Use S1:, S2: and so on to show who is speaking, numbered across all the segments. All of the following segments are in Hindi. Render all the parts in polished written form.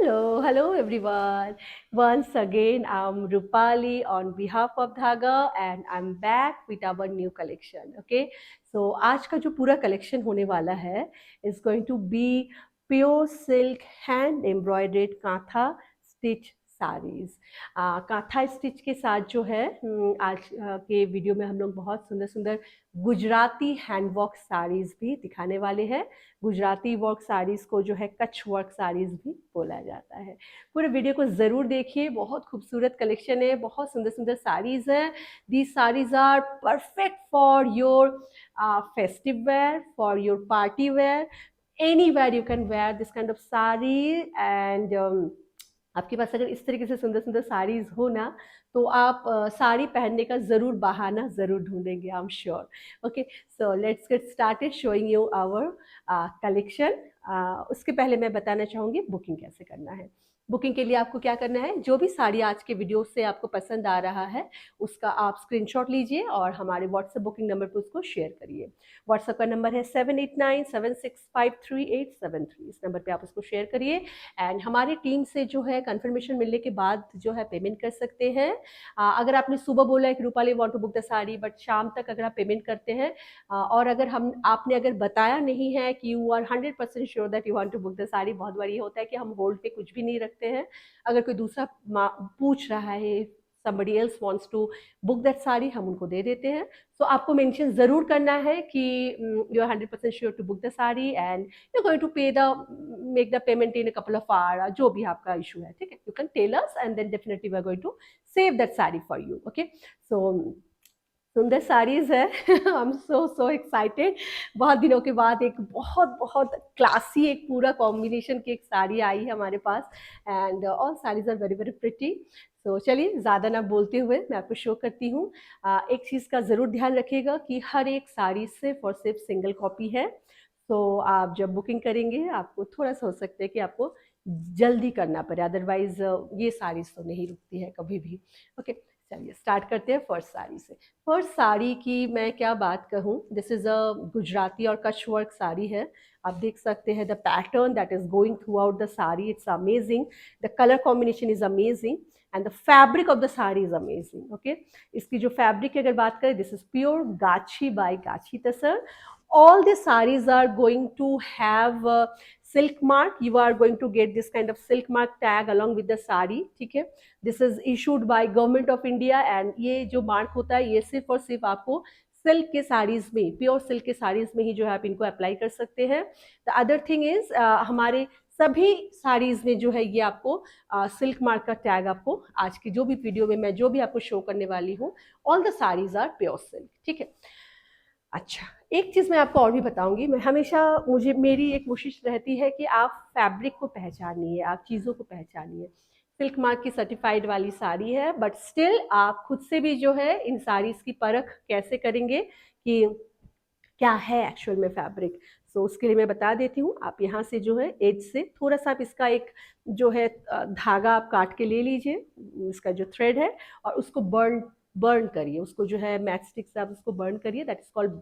S1: Hello everyone. Once again, I'm Rupali on behalf of Dhaga and I'm back with our new collection. Okay, so आज का जो पूरा collection होने वाला है is going to be pure silk hand embroidered kantha stitch sarees. Kantha stitch के साथ जो है आज के वीडियो में हम लोग बहुत सुंदर सुंदर गुजराती हैंड वर्क साड़ीज भी दिखाने वाले हैं। गुजराती वर्क साड़ीज को जो है कच्छ वर्क साड़ीज भी बोला जाता है। पूरे वीडियो को ज़रूर देखिए, बहुत खूबसूरत कलेक्शन है, बहुत सुंदर सुंदर साड़ीज हैं। These saris are perfect for your festive wear, for your party wear, anywhere you can wear this kind of saree and आपके पास अगर इस तरीके से सुंदर सुंदर साड़ीज हो ना तो आप साड़ी पहनने का ज़रूर बहाना ज़रूर ढूंढेंगे, I am sure. Okay, so let's get started showing you our collection. उसके पहले मैं बताना चाहूँगी बुकिंग कैसे करना है। बुकिंग के लिए आपको क्या करना है, जो भी साड़ी आज के वीडियो से आपको पसंद आ रहा है उसका आप स्क्रीनशॉट लीजिए और हमारे व्हाट्सएप बुकिंग नंबर पर उसको शेयर करिए। व्हाट्सएप का नंबर है 7897653873। इस नंबर पे आप उसको शेयर करिए एंड हमारी टीम से जो है कंफर्मेशन मिलने के बाद जो है पेमेंट कर सकते हैं। अगर आपने सुबह बोला है कि Rupali want to book the sari, but शाम तक अगर आप पेमेंट करते हैं और अगर हम आपने अगर बताया नहीं है कि you are 100% sure that you want to book the sari, बहुत बार ये होता है कि हम होल्ड पे कुछ भी नहीं रखते हैं। अगर कोई दूसरा पूछ रहा है, somebody else wants to book that sari, हम उनको दे देते हैं। तो आपको मेंशन ज़रूर करना है कि you are 100% sure to book the sari and you going to pay the make the payment in a couple of hour, जो भी आपका इशू है, ठीक है। You can tell us and then definitely we are going to save that sari for you. Okay, so सुंदर साड़ीज है। I am so excited. बहुत दिनों के बाद एक बहुत बहुत क्लासी एक पूरा कॉम्बिनेशन की एक साड़ी आई है हमारे पास and all saris are very very pretty. तो चलिए ज़्यादा ना बोलते हुए मैं आपको शो करती हूँ। एक चीज़ का ज़रूर ध्यान रखिएगा कि हर एक साड़ी सिर्फ और सिर्फ सिंगल कॉपी है। तो आप जब बुकिंग करेंगे आपको थोड़ा सा हो सकता है कि आपको जल्दी करना पड़े, अदरवाइज ये साड़ीज तो नहीं रुकती है कभी भी। ओके, चलिए स्टार्ट करते हैं फर्स्ट साड़ी से। फर्स्ट साड़ी की मैं क्या बात कहूँ, दिस इज़ अ गुजराती और कच्छ वर्क साड़ी है। आप देख सकते हैं the pattern that is going through out the sari, it's amazing. The colour combination is amazing and the fabric of the sari is amazing. Okay, इसकी जो फैब्रिक की अगर बात करें, this is pure gachhi by gachhi tasar. All the sarees are going to have silk mark. You are going to get this kind of silk mark tag along with the sari, ठीक है। This is issued by government of India and ये जो मार्क होता है ये सिर्फ और सिर्फ आपको सिल्क के साड़ीज में, प्योर सिल्क के साड़ीज में ही जो है आप इनको अप्लाई कर सकते हैं। द अदर थिंग इज हमारे सभी साड़ीज में जो है ये आपको सिल्क मार्क का टैग आपको आज की जो भी वीडियो में मैं जो भी आपको शो करने वाली हूँ, all the saris are pure silk, ठीक है। अच्छा, एक चीज़ मैं आपको और भी बताऊंगी। मैं हमेशा मेरी एक कोशिश रहती है कि आप फैब्रिक को पहचानिए, आप चीज़ों को पहचानिए। सिल्क मार्क की सर्टिफाइड वाली साड़ी है, बट स्टिल आप खुद से भी जो है इन साड़ीज़ की परख कैसे करेंगे कि क्या है एक्चुअल में फैब्रिक। सो उसके लिए मैं बता देती हूँ। आप यहाँ से जो है एज से थोड़ा सा आप इसका एक जो है धागा आप काट के ले लीजिए, इसका जो थ्रेड है, और उसको बर्न बर्न करिए, उसको जो है मैच स्टिक से आप उसको बर्न करिए। That is called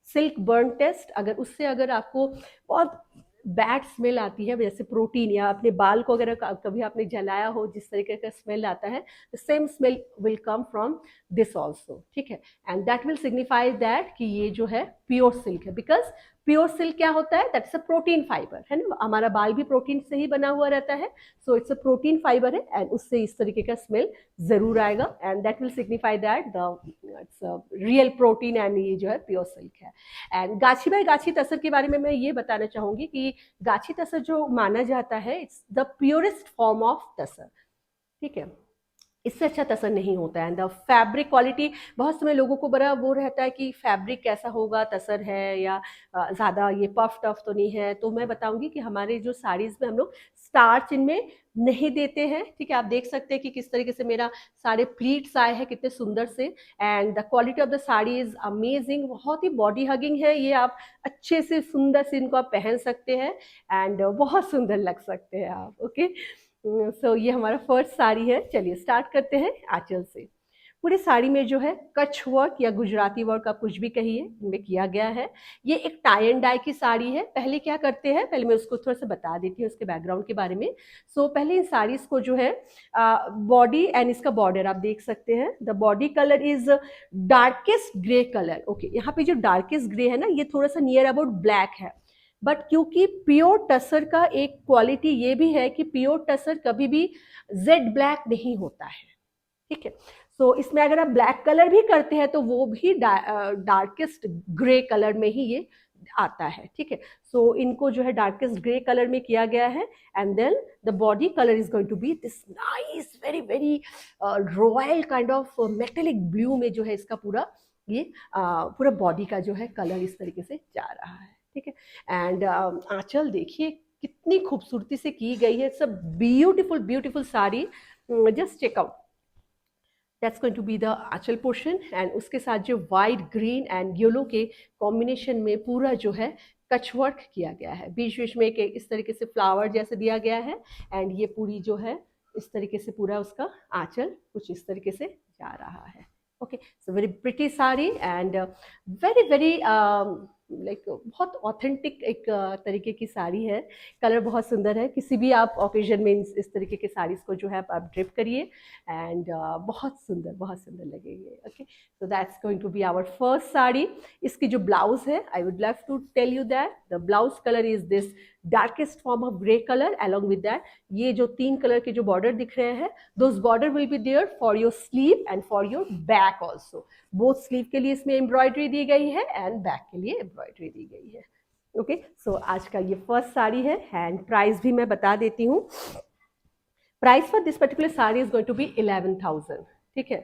S1: silk burn test. अगर उससे अगर आपको बहुत बैड स्मेल आती है, जैसे प्रोटीन या अपने बाल को अगर कभी आपने जलाया हो, जिस तरीके का स्मेल आता है, the same smell will come from this also, ठीक है। And that will signify that कि ये जो है प्योर सिल्क है। बिकॉज प्योर सिल्क क्या होता है, that is a protein fibre, है ना। हमारा बाल भी प्रोटीन से ही बना हुआ रहता है। सो इट्स अ प्रोटीन फाइबर है एंड उससे इस तरीके का स्मेल जरूर आएगा and that will signify that the it's real protein and ये जो है प्योर सिल्क है। एंड गाछी बाई गाछी तसर के बारे में मैं ये बताना चाहूंगी कि गाछी तसर जो माना जाता है, it's the purest form of tussar, ठीक है। इससे अच्छा तसर नहीं होता है। एंड द फैब्रिक क्वालिटी, बहुत समय लोगों को बड़ा वो रहता है कि फैब्रिक कैसा होगा, तसर है या ज़्यादा ये पफ टफ तो नहीं है। तो मैं बताऊंगी कि हमारे जो साड़ीज़ में हम लोग स्टार्च इनमें नहीं देते हैं, ठीक है। आप देख सकते हैं कि किस तरीके से मेरा सारे प्लीट्स आए हैं कितने सुंदर से। And the quality of the sari is amazing, बहुत ही बॉडी हगिंग है ये। आप अच्छे से सुंदर से इनको आप पहन सकते हैं एंड बहुत सुंदर लग सकते हैं आप। ओके, सो ये हमारा फर्स्ट साड़ी है। चलिए स्टार्ट करते हैं आंचल से। पूरे साड़ी में जो है कच्छ वर्क या गुजराती वर्क आप कुछ भी कहिए इनमें किया गया है। ये एक टाई एंड डाई की साड़ी है। पहले क्या करते हैं, पहले मैं उसको थोड़ा सा बता देती हूँ उसके बैकग्राउंड के बारे में। पहले इन साड़ीज को जो है बॉडी एंड इसका बॉर्डर आप देख सकते हैं। The body colour is darkest grey colour. Okay, यहाँ पे जो डार्केस्ट ग्रे है ना, ये थोड़ा सा नियर अबाउट ब्लैक है, बट क्योंकि प्योर टसर का एक क्वालिटी ये भी है कि प्योर टसर कभी भी जेड ब्लैक नहीं होता है, ठीक है। इसमें अगर आप ब्लैक कलर भी करते हैं तो वो भी डार्केस्ट ग्रे कलर में ही ये आता है, ठीक है। इनको जो है डार्केस्ट ग्रे कलर में किया गया है, and then the body colour is going to be this nice very very royal kind of metallic blue में जो है इसका पूरा ये पूरा बॉडी का जो है कलर इस तरीके से जा रहा है, ठीक है। एंड आंचल देखिए कितनी खूबसूरती से की गई है, सब beautiful beautiful sari, just check out. That's going to be the aanchal portion, and उसके साथ जो वाइट ग्रीन एंड येलो के कॉम्बिनेशन में पूरा जो है कच वर्क किया गया है। बीच बीच में एक इस तरीके से फ्लावर जैसे दिया गया है, एंड ये पूरी जो है इस तरीके से पूरा उसका आंचल कुछ इस तरीके से जा रहा है। Okay, so very pretty sari and very very like बहुत ऑथेंटिक एक तरीके की साड़ी है। कलर बहुत सुंदर है, किसी भी आप ओकेजन में इस तरीके के साड़ीज को जो है आप ड्रिप करिए, एंड बहुत सुंदर लगेंगे। Okay, so that's going to be our first sari. इसकी जो ब्लाउज है, I would love to tell you that the blouse colour is this darkest form of grey colour. Along with that ये जो 3 कलर के जो बॉर्डर दिख रहे हैं, those border will be there for your sleeve and for your back also. Both sleeve के लिए इसमें एम्ब्रॉयडरी दी गई है एंड बैक के लिए एम्ब्रॉयडरी दी गई है। ओके, सो आज का ये फर्स्ट साड़ी है, एंड प्राइस भी मैं बता देती हूँ। Price for this particular sari is going to be 11,000, ठीक है।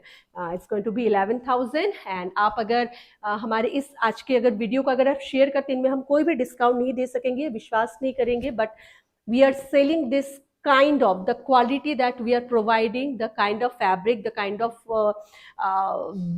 S1: It's going to be 11,000, and आप अगर हमारे इस आज के अगर वीडियो को अगर आप शेयर करते हैं, इनमें हम कोई भी डिस्काउंट नहीं दे सकेंगे, विश्वास नहीं करेंगे, but we are selling this kind of the quality that we are providing, the kind of fabric, the kind of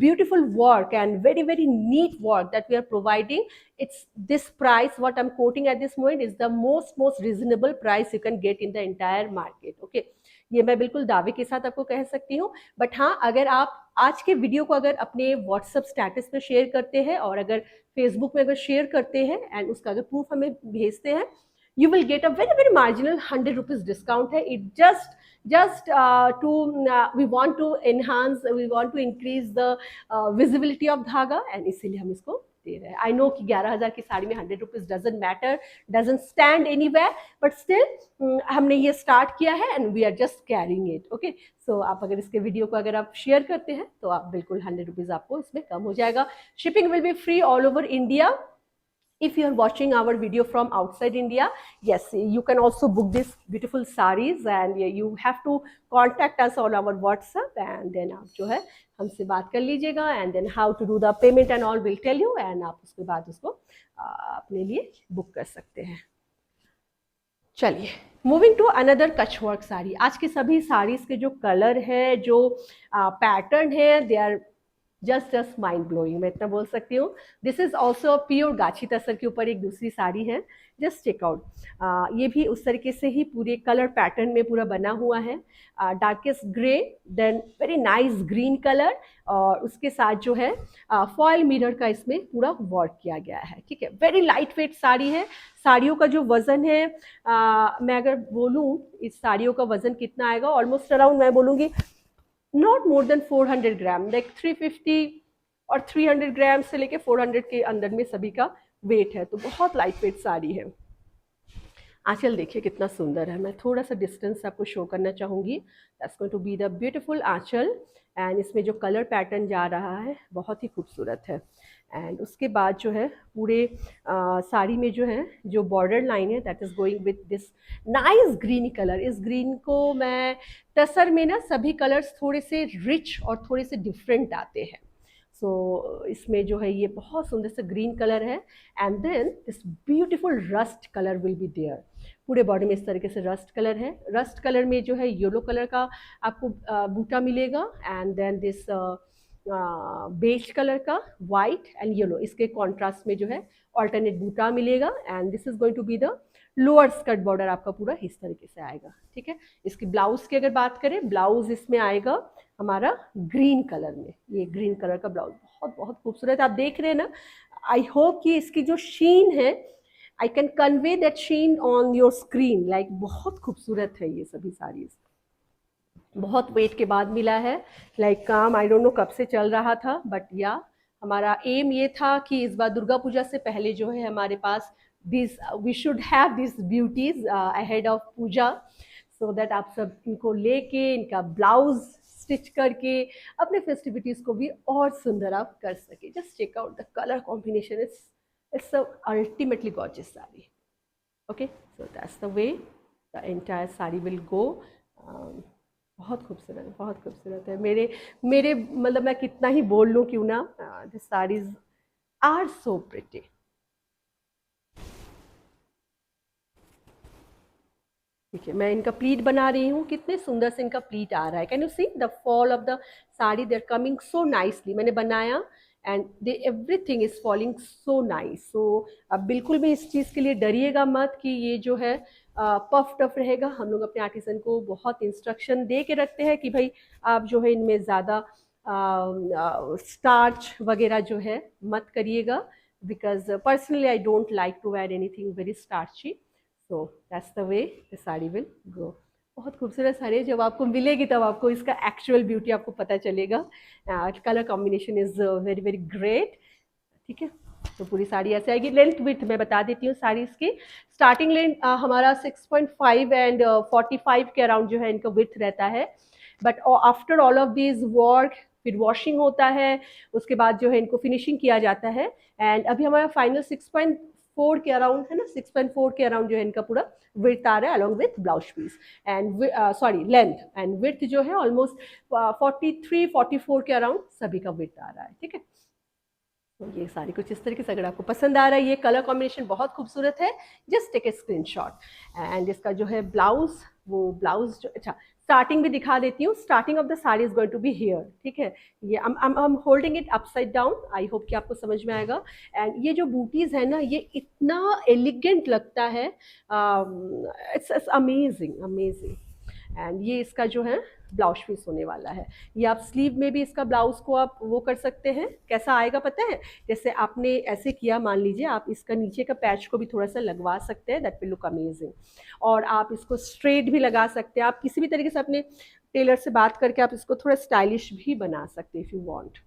S1: beautiful work and very very neat work that we are providing. It's this price what I'm quoting at this moment is the most reasonable price you can get in the entire market. Okay, ये मैं बिल्कुल दावे के साथ आपको कह सकती हूँ। बट हाँ, अगर आप आज के वीडियो को अगर अपने व्हाट्सएप स्टेटस पे शेयर करते हैं और अगर फेसबुक में अगर शेयर करते हैं एंड उसका अगर प्रूफ हमें भेजते हैं, you will get a very very marginal 100 rupees discount है। It just to we want to enhance, we want to increase the visibility of धागा, and इसीलिए हम इसको दे रहे हैं। I know कि 11,000 की साड़ी में 100 rupees doesn't matter, doesn't stand anywhere, but still हमने ये स्टार्ट किया है and we are just carrying it. Okay, so आप अगर इसके वीडियो को अगर आप शेयर करते हैं तो आप बिल्कुल 100 rupees आपको इसमें कम हो जाएगा। Shipping will be free all over India. If you are watching our video from outside India, yes, you can also book this beautiful sarees, and you have to contact us on our WhatsApp, and then आप जो है हमसे बात कर लीजिएगा, and then how to do the payment and all will tell you, and आप उसके बाद उसको अपने लिए बुक कर सकते हैं। चलिए, मूविंग टू अनदर कच वर्क साड़ी। आज के सभी साड़ीज के जो कलर है, जो पैटर्न है, they are just mind blowing, मैं इतना बोल सकती हूँ। दिस इज ऑल्सो प्योर गाछी तसर के ऊपर एक दूसरी साड़ी है, जस्ट चेक आउट। ये भी उस तरीके से ही पूरे कलर पैटर्न में पूरा बना हुआ है। Darkest grey, then very nice green colour, और उसके साथ जो है फॉयल मिरर का इसमें पूरा वर्क किया गया है, ठीक है। वेरी लाइट वेट साड़ी है। साड़ियों का जो वजन है, मैं अगर बोलूँ इस साड़ियों का वजन कितना आएगा, ऑलमोस्ट अराउंड मैं बोलूँगी not more than 400 gram, like 350 और 300 ग्राम से लेके 400 के अंदर में सभी का वेट है, तो बहुत लाइट वेट साड़ी है। आंचल देखिए कितना सुंदर है, मैं थोड़ा सा डिस्टेंस आपको शो करना चाहूँगी। That's going to be the beautiful aanchal, and इसमें जो कलर पैटर्न जा रहा है बहुत ही खूबसूरत है। एंड उसके बाद जो है पूरे साड़ी में जो है जो बॉर्डर लाइन है, that is going with this nice green colour. इस ग्रीन को मैं टसर में ना सभी कलर्स थोड़े से रिच और थोड़े से डिफरेंट आते हैं, सो इसमें जो है ये बहुत सुंदर सा ग्रीन कलर है, and then this beautiful rust colour will be there. पूरे बॉडी में इस तरीके से रस्ट कलर है। रस्ट कलर में जो है येलो कलर का आपको बूटा मिलेगा, and then this beige colour का वाइट एंड येलो, इसके कॉन्ट्रास्ट में जो है ऑल्टरनेट बूटा मिलेगा, and this is going to be the lower skirt border आपका पूरा इस तरीके से आएगा, ठीक है। इसकी ब्लाउज की अगर बात करें, ब्लाउज इसमें आएगा हमारा ग्रीन कलर में, ये ग्रीन कलर का ब्लाउज बहुत बहुत खूबसूरत आप देख रहे हैं ना। आई होप कि इसकी जो शीन है, I can convey that sheen on your screen, like बहुत खूबसूरत है ये सभी साड़ीज। बहुत वेट के बाद मिला है, लाइक काम आई डोंट नो कब से चल रहा था, बट या हमारा एम ये था कि इस बार दुर्गा पूजा से पहले जो है हमारे पास this we should have this beauties ahead of puja, so that आप सब इनको लेके इनका ब्लाउज स्टिच करके अपने फेस्टिविटीज को भी और सुंदर आप कर सके। Just check out the colour combination, it's ultimately gorgeous sari. Okay, so that's the way the entire sari will go. बहुत खूबसूरत है, बहुत खूबसूरत है। मेरे मेरे मतलब मैं कितना ही बोल लूँ क्यों ना, this saris are so pretty. ठीक है, मैं इनका प्लीट बना रही हूँ, कितने सुंदर से इनका प्लीट आ रहा है। Can you see the fall of the sari, they are coming so nicely. मैंने बनाया and they everything is falling so nice. So अब बिल्कुल भी इस चीज़ के लिए डरिएगा मत कि ये जो है पफ टफ रहेगा। हम लोग अपने आर्टिसन को बहुत इंस्ट्रक्शन दे के रखते हैं कि भाई आप जो है इनमें ज़्यादा स्टार्च वगैरह जो है मत करिएगा, because personally I don't like to add anything very starchy. So that's the way the sari will go. बहुत खूबसूरत साड़ी है, जब आपको मिलेगी तब आपको इसका एक्चुअल ब्यूटी आपको पता चलेगा। Colour combination is very very great, ठीक है। तो पूरी साड़ी ऐसे आएगी। लेंथ विड्थ मैं बता देती हूँ साड़ी इसकी। स्टार्टिंग लेंथ हमारा 6.5 एंड 45 के अराउंड जो है इनका विड्थ रहता है, but after all of this work फिर वॉशिंग होता है, उसके बाद जो है इनको फिनिशिंग किया जाता है। एंड अभी हमारा फाइनल 6.4 के अराउंड है ना, 6.4 के अराउंड जो है इनका पूरा विड्थ आ रहा है along with blouse piece and sorry length and width जो है ऑलमोस्ट 43-44 के अराउंड सभी का विड्थ आ रहा है, ठीक है। तो ये सारी कुछ इस तरीके से, अगर आपको पसंद आ रहा है, ये कलर कॉम्बिनेशन बहुत खूबसूरत है, just take a screenshot. And इसका जो है ब्लाउज, वो ब्लाउज जो अच्छा स्टार्टिंग भी दिखा देती हूँ। Starting of the sari is going to be here, ठीक है। ये I'm holding it upside down, I hope कि आपको समझ में आएगा। एंड ये जो बूटीज है ना, ये इतना एलिगेंट लगता है, इट्स अमेजिंग अमेजिंग। एंड ये इसका जो है ब्लाउज पीस होने वाला है। ये आप स्लीव में भी इसका ब्लाउज को आप वो कर सकते हैं, कैसा आएगा पता है, जैसे आपने ऐसे किया, मान लीजिए आप इसका नीचे का पैच को भी थोड़ा सा लगवा सकते हैं, दैट विल लुक अमेजिंग। और आप इसको स्ट्रेट भी लगा सकते हैं, आप किसी भी तरीके से अपने टेलर से बात करके आप इसको थोड़ा स्टाइलिश भी बना सकते हैं इफ़ यू वांट।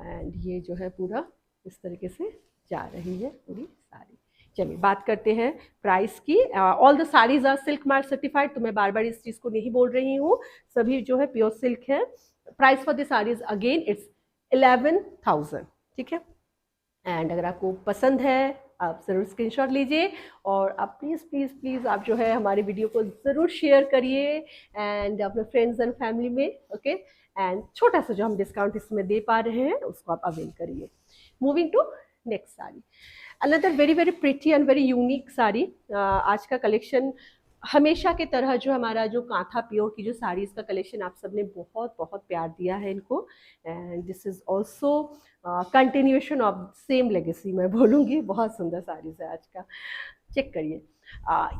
S1: एंड ये जो है पूरा इस तरीके से जा रही है पूरी साड़ी। चलिए बात करते हैं प्राइस की। All the saris are silk mark certified, तो मैं बार बार इस चीज़ को नहीं बोल रही हूँ, सभी जो है प्योर सिल्क है। Price for the saris again it's 11,000, ठीक है। एंड अगर आपको पसंद है आप ज़रूर स्क्रीनशॉट लीजिए, और आप प्लीज़ प्लीज़ प्लीज़ आप जो है हमारे वीडियो को ज़रूर शेयर करिए एंड अपने फ्रेंड्स एंड फैमिली में, ओके। एंड छोटा सा जो हम डिस्काउंट इसमें दे पा रहे हैं उसको आप अवेल करिए। Moving to next sari, another very very pretty and very unique sari. आज का कलेक्शन हमेशा की तरह जो हमारा जो कांथा प्योर की जो साड़ीज़ का कलेक्शन आप सबने बहुत बहुत प्यार दिया है इनको, and this is also continuation of same legacy मैं बोलूँगी। बहुत सुंदर साड़ीज़ है आज का, चेक करिए।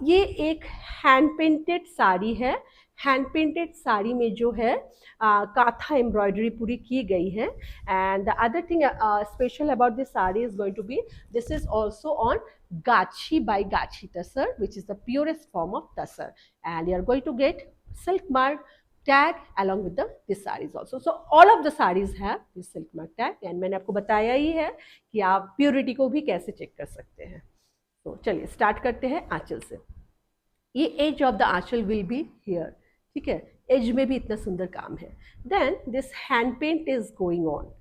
S1: ये एक हैंड पेंटेड साड़ी है। हैंड पेंटेड साड़ी में जो है काथा एम्ब्रॉयडरी पूरी की गई है। And the other thing special about this sari is going to be, this is also on Gachi by Gachi Tassar, which is the purest form of Tassar, and you are going to get silk mark tag along with this sarees also. So all of the sarees have this silk mark tag, and मैंने आपको बताया ही है कि आप प्योरिटी को भी कैसे चेक कर सकते हैं। तो चलिए स्टार्ट करते हैं आंचल से। ये edge of the aanchal will be here, ठीक है, एज में भी इतना सुंदर काम है। Then this hand paint is going on,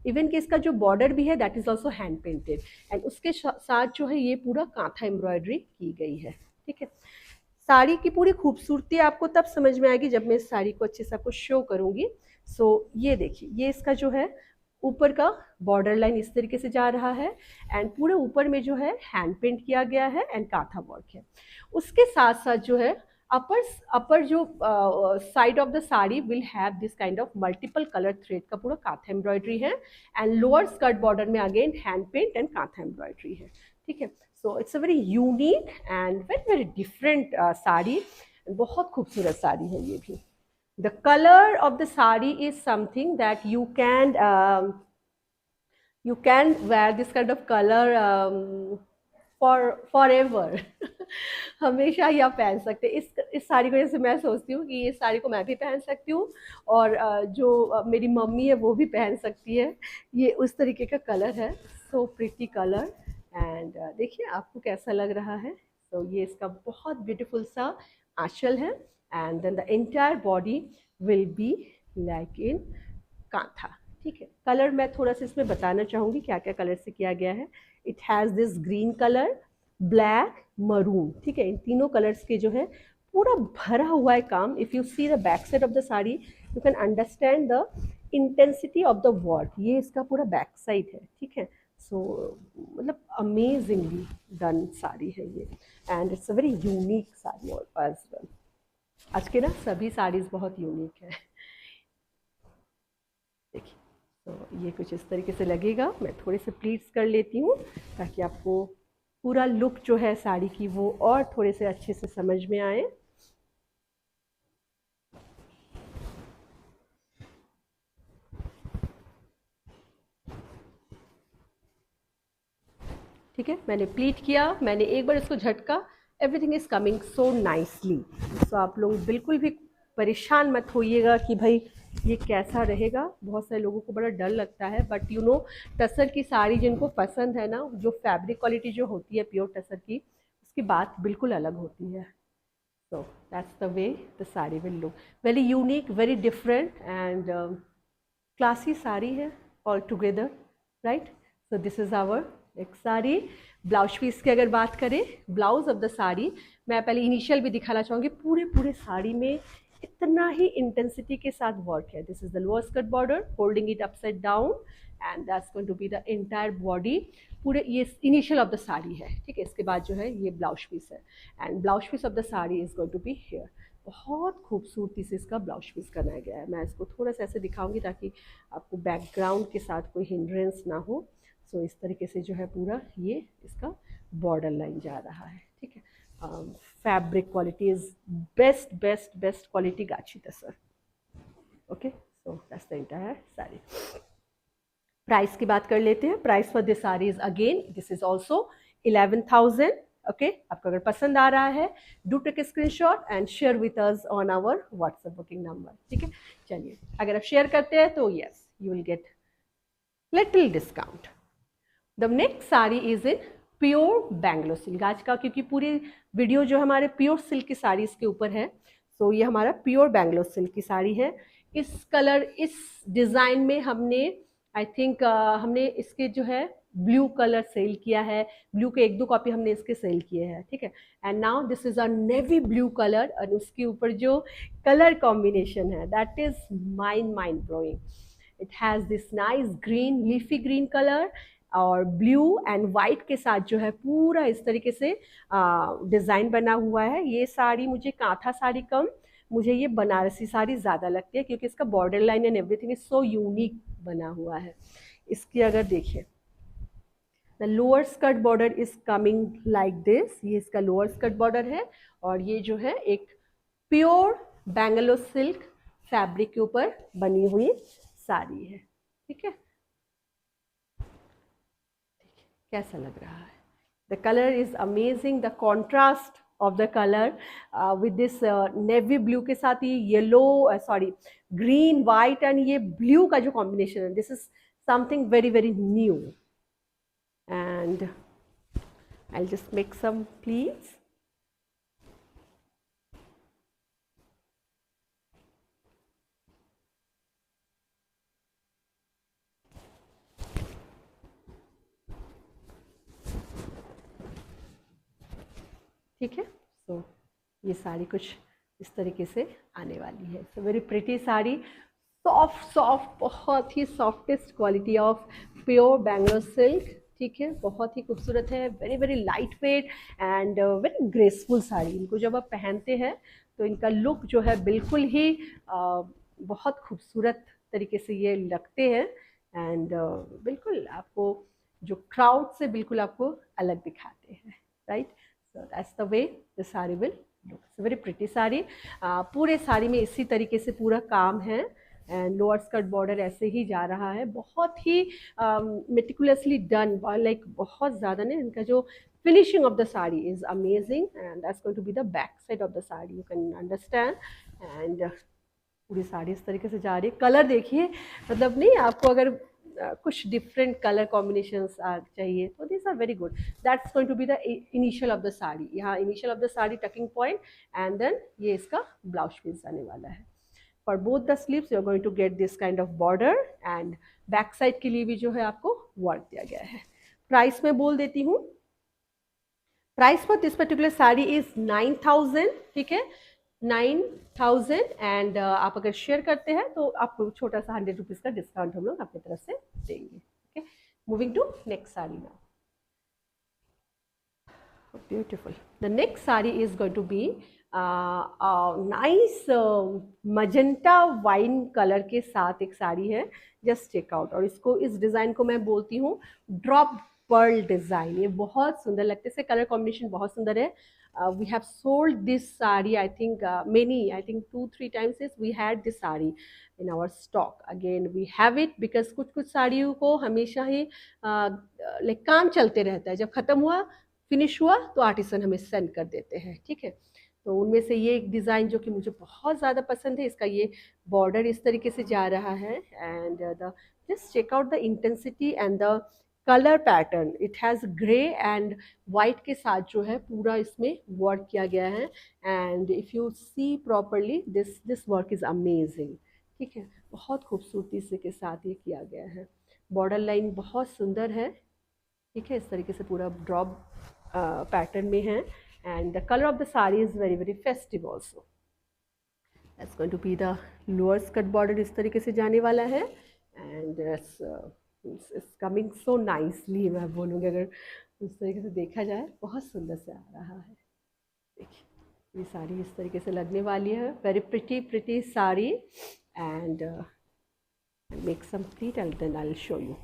S1: even कि इसका जो बॉर्डर भी है that is also hand painted, and उसके साथ जो है ये पूरा कांथा एम्ब्रॉयडरी की गई है, ठीक है। साड़ी की पूरी खूबसूरती आपको तब समझ में आएगी जब मैं इस साड़ी को अच्छे से आपको शो करूंगी। सो ये देखिए, ये इसका जो है ऊपर का बॉर्डर लाइन इस तरीके से जा रहा है, एंड पूरे ऊपर में जो है हैंड पेंट किया गया है एंड कांथा वर्क है। उसके साथ साथ जो है अपर जो side of the sari will have this kind of multiple colour thread का पूरा कांथा एम्ब्रॉयडरी है, एंड लोअर स्कर्ट बॉर्डर में again hand paint and kantha embroidery है, ठीक है। So so it's a very unique and very very different sari, बहुत खूबसूरत साड़ी है ये भी. The color of the sari is something that you can wear this kind of color forever. हमेशा ही आप पहन सकते हैं इस साड़ी को. जैसे मैं सोचती हूँ कि ये साड़ी को मैं भी पहन सकती हूँ और जो मेरी मम्मी है वो भी पहन सकती है. ये उस तरीके का कलर है. So pretty colour. एंड देखिए आपको कैसा लग रहा है. तो ये इसका बहुत ब्यूटीफुल सा आंचल है. And then the entire body will be like in kantha. ठीक है. कलर मैं थोड़ा सा इसमें बताना चाहूँगी क्या क्या कलर से किया गया है. It has this green colour, black, maroon. ठीक है. इन तीनों कलर्स के जो है पूरा भरा हुआ है काम. If you see the back side of the sari you can understand the intensity of the work. ये इसका पूरा बैक साइड है. ठीक है. सो मतलब अमेजिंगली डन साड़ी है ये. And it's a very unique sari as well. आज के ना सभी साड़ीज़ बहुत यूनिक है. देखिए. तो ये कुछ इस तरीके से लगेगा. मैं थोड़े से प्लीट्स कर लेती हूँ ताकि आपको पूरा लुक जो है साड़ी की वो और थोड़े से अच्छे से समझ में आए. ठीक है. मैंने प्लीट किया, मैंने एक बार इसको झटका. Everything is coming so nicely. So आप लोग बिल्कुल भी परेशान मत होइएगा कि भाई ये कैसा रहेगा. बहुत सारे लोगों को बड़ा डर लगता है. बट यू नो टसर की साड़ी जिनको पसंद है ना, जो फैब्रिक क्वालिटी जो होती है प्योर टसर की, उसकी बात बिल्कुल अलग होती है. So that's the way the sari will look. Very unique, very different and classy sari है all together. Right. So this is our एक साड़ी. ब्लाउज पीस की अगर बात करें, ब्लाउज ऑफ द साड़ी मैं पहले इनिशियल भी दिखाना चाहूँगी. पूरे पूरे साड़ी में इतना ही इंटेंसिटी के साथ वर्क है. This is the lower skirt border holding it upside down and that's going to be the entire body. पूरे ये इनिशियल ऑफ द साड़ी है. ठीक है. इसके बाद जो है ये ब्लाउज पीस है and blouse piece of the sari is going to be here. बहुत खूबसूरती से इसका ब्लाउज पीस बनाया गया है. मैं इसको थोड़ा सा ऐसे दिखाऊंगी ताकि आपको बैकग्राउंड के साथ कोई हिंड्रेंस ना हो. सो इस तरीके से जो है पूरा ये इसका बॉर्डर लाइन जा रहा है. ठीक है. Fabric quality is best best best quality gachi tussar. Okay. So that's the entire sari. Price की बात कर लेते हैं. Price for this sari is again this is also 11,000. Okay. आपको अगर पसंद आ रहा है do take a screenshot and share with us on our WhatsApp booking number. ठीक है. चलिए अगर आप शेयर करते हैं तो yes you will get little discount. The next sari is in pure Bangalore silk. आज का क्योंकि पूरी वीडियो जो हमारे प्योर सिल्क की साड़ीज़ के ऊपर है. सो ये हमारा प्योर बैंगलोर सिल्क की साड़ी है. इस कलर इस डिज़ाइन में हमने आई थिंक हमने इसके जो है ब्लू कलर सेल किया है. ब्लू के 1-2 कॉपी हमने इसके सेल किए हैं. ठीक है. And now this is a navy blue colour और उसके ऊपर जो कलर कॉम्बिनेशन है that is mind blowing. It has this nice green leafy green colour और ब्लू एंड वाइट के साथ जो है पूरा इस तरीके से डिज़ाइन बना हुआ है. ये साड़ी मुझे कांथा साड़ी कम, मुझे ये बनारसी साड़ी ज़्यादा लगती है क्योंकि इसका border line and everything is so unique बना हुआ है. इसकी अगर देखिए the lower skirt border is coming like this. ये इसका लोअर स्कर्ट बॉर्डर है और ये जो है एक प्योर बैंगलोर सिल्क फैब्रिक के ऊपर बनी हुई साड़ी है. ठीक है. कैसा लग रहा है. The colour is amazing. The contrast of the colour with this navy blue के साथ ये yellow sorry green white and ये ब्लू का जो कॉम्बिनेशन है this is something very very new. And I just make some please. ठीक है. सो ये साड़ी कुछ इस तरीके से आने वाली है. So very pretty sari. Soft soft बहुत ही softest quality of pure Bangalore silk. ठीक है. बहुत ही खूबसूरत है. Very very light weight and very graceful sari. इनको जब आप पहनते हैं तो इनका लुक जो है बिल्कुल ही बहुत खूबसूरत तरीके से ये लगते हैं. एंड बिल्कुल आपको जो क्राउड से बिल्कुल आपको अलग दिखाते हैं, right. So that's the way the sari will look, very pretty sari. पूरे साड़ी में इसी तरीके से पूरा काम है एंड लोअर स्कर्ट बॉर्डर ऐसे ही जा रहा है, बहुत ही मेटिकुलसली डन, लाइक बहुत ज़्यादा ना इनका जो finishing of the sari is amazing, and that's going to be the back side of the sari, you can understand। and पूरी साड़ी इस तरीके से जा रही है। कलर देखिए, मतलब नहीं आपको अगर कुछ डिफरेंट कलर कॉम्बिनेशंस चाहिए तो this are very good. That's going to be the initial of the sari, यहाँ initial of the sari tucking point, and then ये इसका ब्लाउज पीस आने वाला है। For both the sleeves you are going to get this kind of border, and back side के लिए भी जो है आपको वर्क दिया गया है। प्राइस में बोल देती हूँ, price for this particular sari is 9,000, ठीक है, 9,000। एंड आप अगर शेयर करते हैं तो आपको छोटा सा 100 रुपीज़ का डिस्काउंट हम लोग अपनी तरफ से देंगे। Okay, moving to next sari now. Beautiful, the next sari is going to be nice magenta wine colour के साथ एक साड़ी है, जस्ट चेक आउट। और इसको, इस डिज़ाइन को मैं बोलती हूँ ड्रॉप पर्ल डिज़ाइन। ये बहुत सुंदर लगते हैं, इससे कलर कॉम्बिनेशन बहुत सुंदर है। We have sold this sari I think many, I think 2-3 times is we had this sari in our stock. Again we have it because कुछ कुछ साड़ियों को हमेशा ही लाइक काम चलते रहता है, जब ख़त्म हुआ, फिनिश हुआ तो आर्टिसन हमें सेंड कर देते हैं, ठीक है। तो उनमें से ये एक डिज़ाइन जो कि मुझे बहुत ज़्यादा पसंद है, इसका ये बॉर्डर इस तरीके से जा रहा है, and the just check out the intensity and the colour pattern. It has grey and white के साथ जो है पूरा इसमें वर्क किया गया है, and if you see properly this work is amazing, ठीक है। बहुत खूबसूरती से के साथ ये किया गया है। बॉर्डर लाइन बहुत सुंदर है, ठीक है, इस तरीके से पूरा ड्रॉप पैटर्न में है, and the color of the saree is very very festive also। that's going to be the lower skirt border इस तरीके से जाने वाला है, and it's coming so nicely, मैं बोलूँगी अगर उस तरीके से देखा जाए बहुत सुंदर से आ रहा है। देखिए ये साड़ी इस तरीके से लगने वाली है, very pretty sari, and make some pleat and then I'll show you।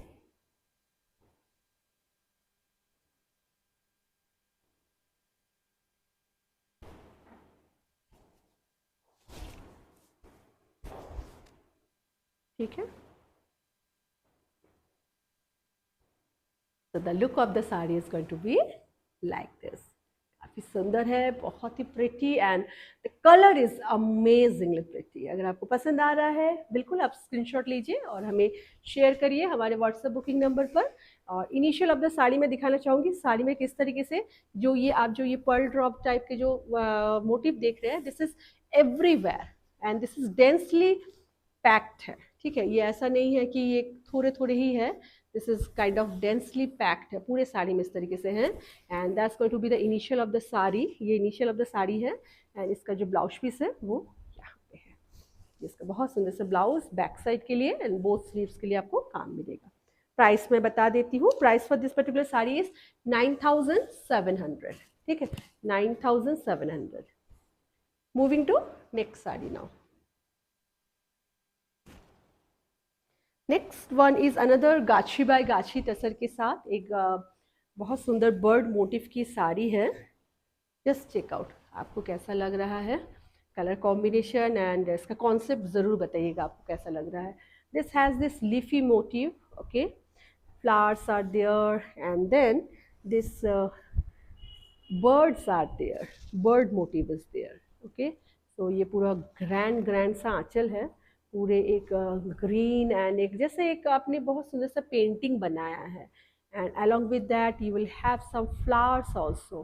S1: ठीक है, so the look of the saree is going to be like this। काफ़ी सुंदर है, बहुत ही pretty, and the colour is amazingly pretty. अगर आपको पसंद आ रहा है बिल्कुल आप स्क्रीनशॉट लीजिए और हमें शेयर करिए हमारे व्हाट्सएप बुकिंग नंबर पर। और इनिशियल ऑफ द साड़ी में दिखाना चाहूँगी, साड़ी में किस तरीके से जो ये पर्ल ड्रॉप टाइप के जो मोटिव देख रहे हैं, this is everywhere and this is densely packed है, ठीक है। ये ऐसा नहीं है कि ये थोड़े थोड़े ही है, this is kind of densely packed है, पूरे साड़ी में इस तरीके से है, and that's going to be the initial of the sari. ये इनिशियल ऑफ द साड़ी है, एंड इसका जो ब्लाउज पीस है वो यहाँ पे है। इसका बहुत सुंदर से ब्लाउज बैक साइड के लिए एंड बोथ स्लीव्स के लिए आपको काम मिलेगा। प्राइस मैं बता देती हूँ, price for this particular sari is 9,700, ठीक है, 9,700। Moving to next sari now. Next one is another gachhi by gachhi tussar के साथ एक बहुत सुंदर बर्ड मोटिव की साड़ी है। जस्ट चेक आउट, आपको कैसा लग रहा है कलर कॉम्बिनेशन, एंड इसका कॉन्सेप्ट ज़रूर बताइएगा आपको कैसा लग रहा है। This has this leafy motif, okay, flowers are there, and then this birds are there, bird motive is there, okay। so ये पूरा ग्रैंड सा आंचल है, पूरे एक ग्रीन एंड एक जैसे एक आपने बहुत सुंदर सा पेंटिंग बनाया है, and along with that you will have some flowers also,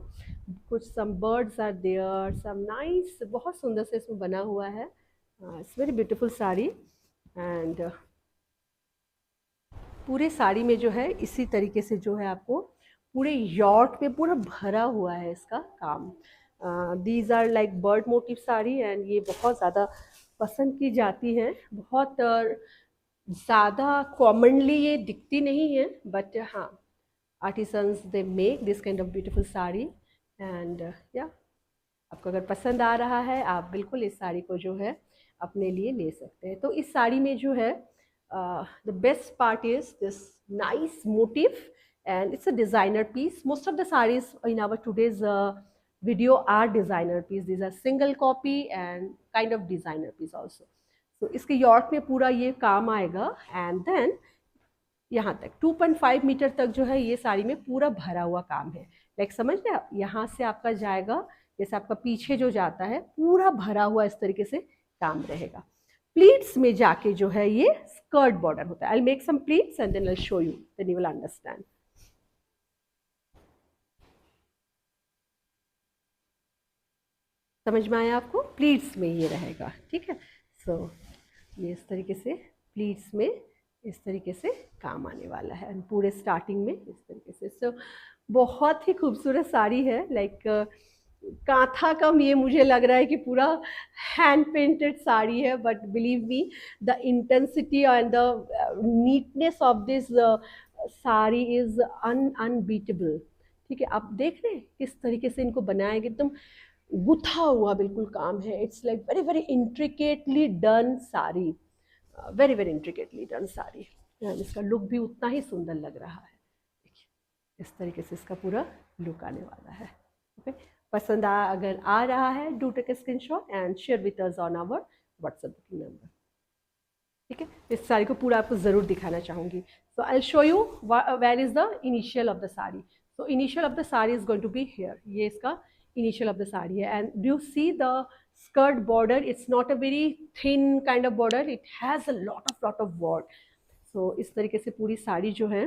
S1: कुछ some birds are there, some nice, बहुत सुंदर से इसमें बना हुआ है। it's very beautiful sari, and पूरे साड़ी में जो है इसी तरीके से जो है आपको पूरे यॉर्क पे पूरा भरा हुआ है इसका काम। These are like bird motif sari, and ये बहुत ज़्यादा पसंद की जाती है, बहुत ज़्यादा कॉमनली ये दिखती नहीं है, बट हाँ artisans they make this kind of beautiful sari, and या आपको अगर पसंद आ रहा है आप बिल्कुल इस साड़ी को जो है अपने लिए ले सकते हैं। तो इस साड़ी में जो है the best part is this nice motive, and it's a designer piece. Most of the sarees in our today's video are designer piece. These are single copy and kind of designer piece also. So इसके यॉर्क में पूरा ये काम आएगा, एंड देन यहाँ तक 2.5 मीटर तक जो है ये साड़ी में पूरा भरा हुआ काम है। लाइक समझ रहे आप, यहाँ से आपका जाएगा, जैसे आपका पीछे जो जाता है पूरा भरा हुआ इस तरीके से काम रहेगा। प्लीट्स में जाके जो है ये स्कर्ट बॉर्डर होता है। I make some pleats and then I show you, then you will understand. समझ में आया आपको? प्लीट्स में ये रहेगा, ठीक है। सो ये इस तरीके से प्लीट्स में इस तरीके से काम आने वाला है, एंड पूरे स्टार्टिंग में इस तरीके से। सो बहुत ही खूबसूरत साड़ी है, लाइक कांथा कम, ये मुझे लग रहा है कि पूरा हैंड पेंटेड साड़ी है, but believe me the intensity and the neatness of this sari is unbeatable. ठीक है, आप देख रहे हैं किस तरीके से इनको बनाया गया, एकदम गुथा हुआ बिल्कुल काम है। It's like very very intricately done sari, very very intricately done sari. इसका लुक भी उतना ही सुंदर लग रहा है। देखिए इस तरीके से इसका पूरा लुक आने वाला है। ओके, पसंद अगर आ रहा है, do take a screenshot and share with us on our WhatsApp booking number. ठीक है, इस साड़ी को पूरा आपको ज़रूर दिखाना चाहूँगी। So I show you where is the initial of the sari. So initial of the sari is going to be here, ये इसका इनिशियल ऑफ द साड़ी है। And do you see the skirt border? It's not a very thin kind of border, it has a lot of work. So इस तरीके से पूरी साड़ी जो है,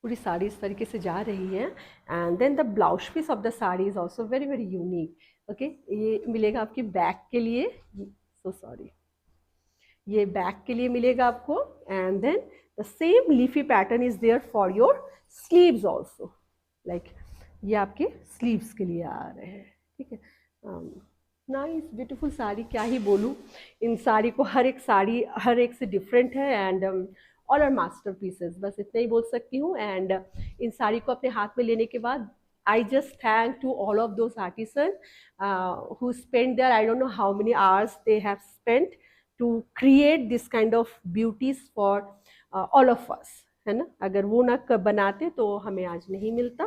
S1: पूरी साड़ी इस तरीके से जा रही है। And then the blouse piece of the sari is also very very unique. Okay, ये मिलेगा आपके बैक के लिए, सो सॉरी, ये बैक के लिए मिलेगा आपको। And then the same leafy pattern is there for your sleeves also, like ये आपके स्लीव्स के लिए आ रहे हैं। ठीक है, नाइस ब्यूटीफुल साड़ी, क्या ही बोलूँ इन साड़ी को, हर एक साड़ी हर एक से डिफरेंट है, and all are master pieces, बस इतना ही बोल सकती हूँ। एंड इन साड़ी को अपने हाथ में लेने के बाद I just thank to all of those artisan who spend there, I don't know how many hours they have spent to create this kind of beauties for all of us, है ना। अगर वो ना बनाते तो हमें आज नहीं मिलता,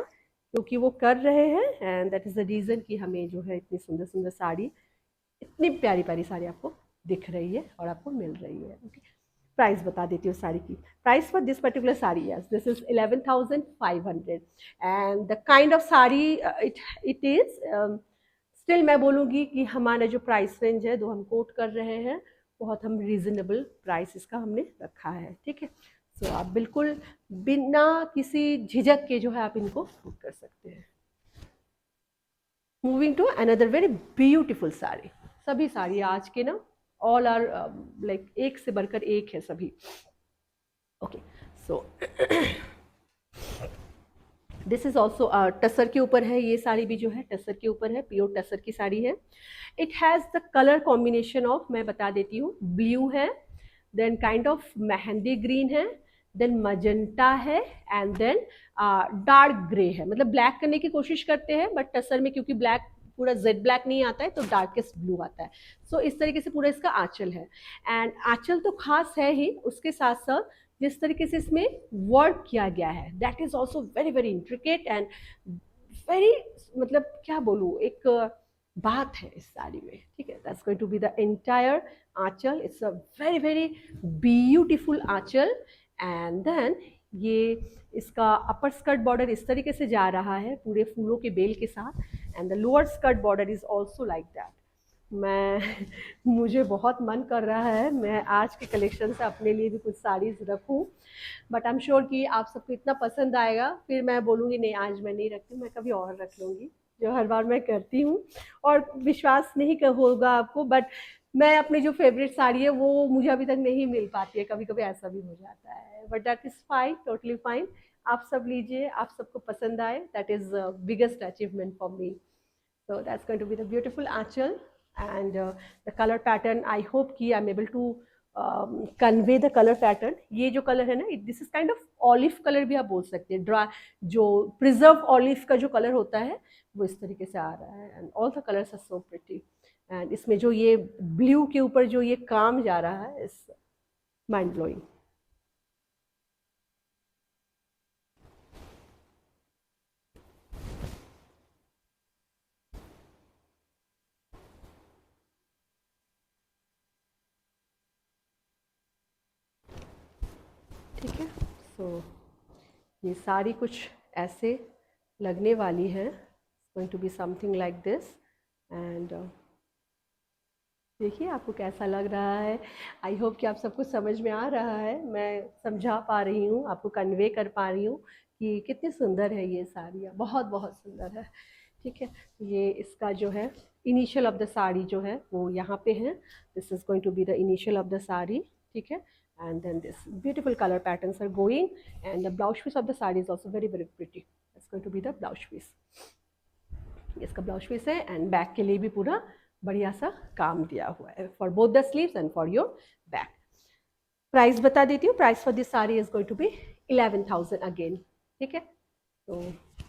S1: क्योंकि वो कर रहे हैं, and that is the reason कि हमें जो है इतनी सुंदर सुंदर साड़ी, इतनी प्यारी प्यारी साड़ी आपको दिख रही है और आपको मिल रही है। ओके, प्राइस बता देती हूँ साड़ी की। Price for this particular sari, yes, this is 11,500 and the kind of sari it is still मैं बोलूँगी कि हमारा जो प्राइस रेंज है, जो हम कोट कर रहे हैं, बहुत हम रीजनेबल प्राइस इसका हमने रखा है। ठीक है, सो आप बिल्कुल बिना किसी झिझक के जो है आप इनको बुक कर सकते हैं। Moving to another very beautiful sari. सभी साड़ी आज के ना ऑल आर लाइक एक से बढ़कर एक है सभी। Okay, so this is also tussar के ऊपर है, ये साड़ी भी जो है टसर के ऊपर है, प्योर टसर की साड़ी है। It has the colour combination of, मैं बता देती हूँ, ब्लू है, then kind of mehndi green है, देन मजेंटा है, एंड देन डार्क ग्रे है। मतलब ब्लैक करने की कोशिश करते हैं, बट टसर में क्योंकि ब्लैक पूरा जेड ब्लैक नहीं आता है तो डार्केस्ट ब्लू आता है। सो इस तरीके से पूरा इसका आंचल है, एंड आंचल तो खास है ही, उसके साथ साथ जिस तरीके से इसमें वर्क किया गया है, that is also very very intricate and very, मतलब क्या बोलूँ, एक बात है इस साड़ी में। ठीक है, that's going to be the entire aanchal. It's a very very beautiful aanchal, and then ये इसका अपर स्कर्ट बॉर्डर इस तरीके से जा रहा है पूरे फूलों के बेल के साथ, and the lower skirt border is also like that. मुझे बहुत मन कर रहा है मैं आज के कलेक्शन से अपने लिए भी कुछ साड़ीज़ रखूं, बट आई एम श्योर कि आप सबको इतना पसंद आएगा, फिर मैं बोलूँगी नहीं आज मैं नहीं रखती, मैं कभी और रख लूँगी, जो हर बार मैं करती हूँ। और विश्वास नहीं होगा आपको, बट मैं अपनी जो फेवरेट साड़ी है वो मुझे अभी तक नहीं मिल पाती है, कभी कभी ऐसा भी हो जाता है, but that is fine, totally fine. आप सब लीजिए, आप सबको पसंद आए, that is biggest achievement for me. So that's going to be the beautiful aanchal, and the color pattern, I hope कि I'm able to convey the color pattern। ये जो कलर है ना, this is kind of olive color भी आप बोल सकते हैं, ड्राई जो प्रिजर्व ऑलिव का जो कलर होता है वो इस तरीके से आ रहा है, and all the colours are so pretty. And इसमें जो ये ब्लू के ऊपर जो ये काम जा रहा है इस माइंड ब्लोइंग। ठीक है। सो ये सारी कुछ ऐसे लगने वाली है, going to be something like this. And देखिए आपको कैसा लग रहा है। आई होप कि आप सबको समझ में आ रहा है, मैं समझा पा रही हूँ, आपको कन्वे कर पा रही हूँ कि कितनी सुंदर है ये साड़ियाँ, बहुत बहुत सुंदर है। ठीक है, ये इसका जो है इनिशियल ऑफ द साड़ी जो है वो यहाँ पे है। This is going to be the initial of the sari. ठीक है, and then this beautiful colour patterns are going, and the blouse piece of the sari is also very very pretty. It's going to be the blouse piece. इसका ब्लाउज पीस है, एंड बैक के लिए भी पूरा बढ़िया सा काम दिया हुआ है for both the sleeves and for your back. Price बता देती हूँ, price for this sari is going to be 11,000 again. ठीक है, तो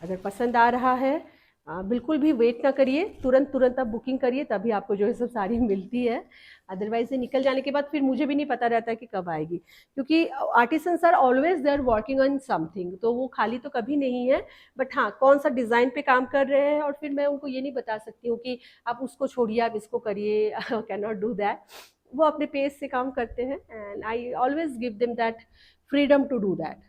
S1: अगर पसंद आ रहा है बिल्कुल भी वेट ना करिए, तुरंत तुरंत आप बुकिंग करिए, तभी आपको जो है सब साड़ी मिलती है। अदरवाइज ये निकल जाने के बाद फिर मुझे भी नहीं पता रहता है कि कब आएगी, क्योंकि artisans are always they are working on something, तो वो खाली तो कभी नहीं है। बट हाँ, कौन सा डिज़ाइन पे काम कर रहे हैं और फिर मैं उनको ये नहीं बता सकती हूँ कि आप उसको छोड़िए आप इसको करिए, कैन नॉट डू दैट। वो अपने पेस से काम करते हैं, and I always give them that freedom to do that.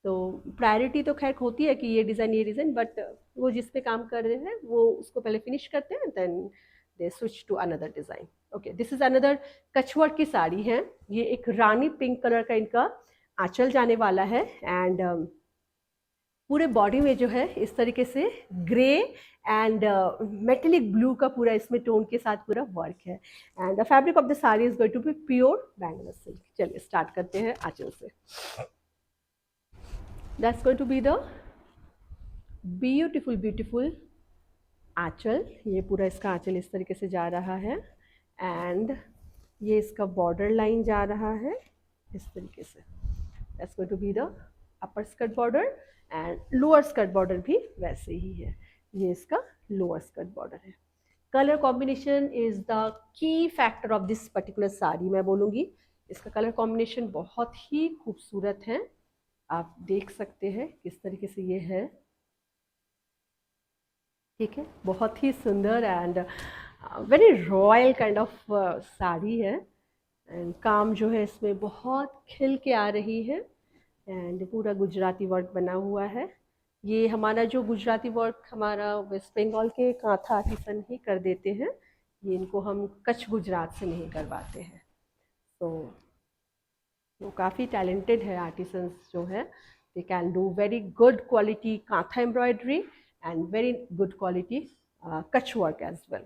S1: तो प्रायोरिटी तो खैर होती है कि ये डिज़ाइन, बट वो जिस पे काम कर रहे हैं वो उसको पहले फिनिश करते हैं, then they switch to another design. Okay, this is another Kutch work की साड़ी है। ये एक रानी पिंक कलर का इनका आंचल जाने वाला है, एंड पूरे बॉडी में जो है इस तरीके से ग्रे एंड मेटेलिक ब्लू का पूरा इसमें टोन के साथ पूरा वर्क है, and the fabric of the sari is going to be pure Bangalore silk. चलिए स्टार्ट करते हैं आंचल से। That's going to be the beautiful beautiful anchal. ये पूरा इसका आंचल इस तरीके से जा रहा है, एंड ये इसका बॉर्डर लाइन जा रहा है इस तरीके से। That's going to be the upper skirt border, and lower skirt border भी वैसे ही है। ये इसका लोअर स्कर्ट बॉर्डर है। Colour combination is the key factor of this particular sari, मैं बोलूँगी। इसका कलर कॉम्बिनेशन बहुत ही खूबसूरत है, आप देख सकते हैं किस तरीके से ये है। ठीक है, बहुत ही सुंदर and very royal kind of sari है, एंड काम जो है इसमें बहुत खिल के आ रही है, एंड पूरा गुजराती वर्क बना हुआ है। ये हमारा जो गुजराती वर्क हमारा वेस्ट बंगाल के कांथा आर्टिसन ही कर देते हैं, ये इनको हम कच्छ गुजरात से नहीं करवाते हैं। तो वो काफ़ी टैलेंटेड है आर्टिसंस जो है, they can do very good quality kantha embroidery and very good quality Kutch work as well.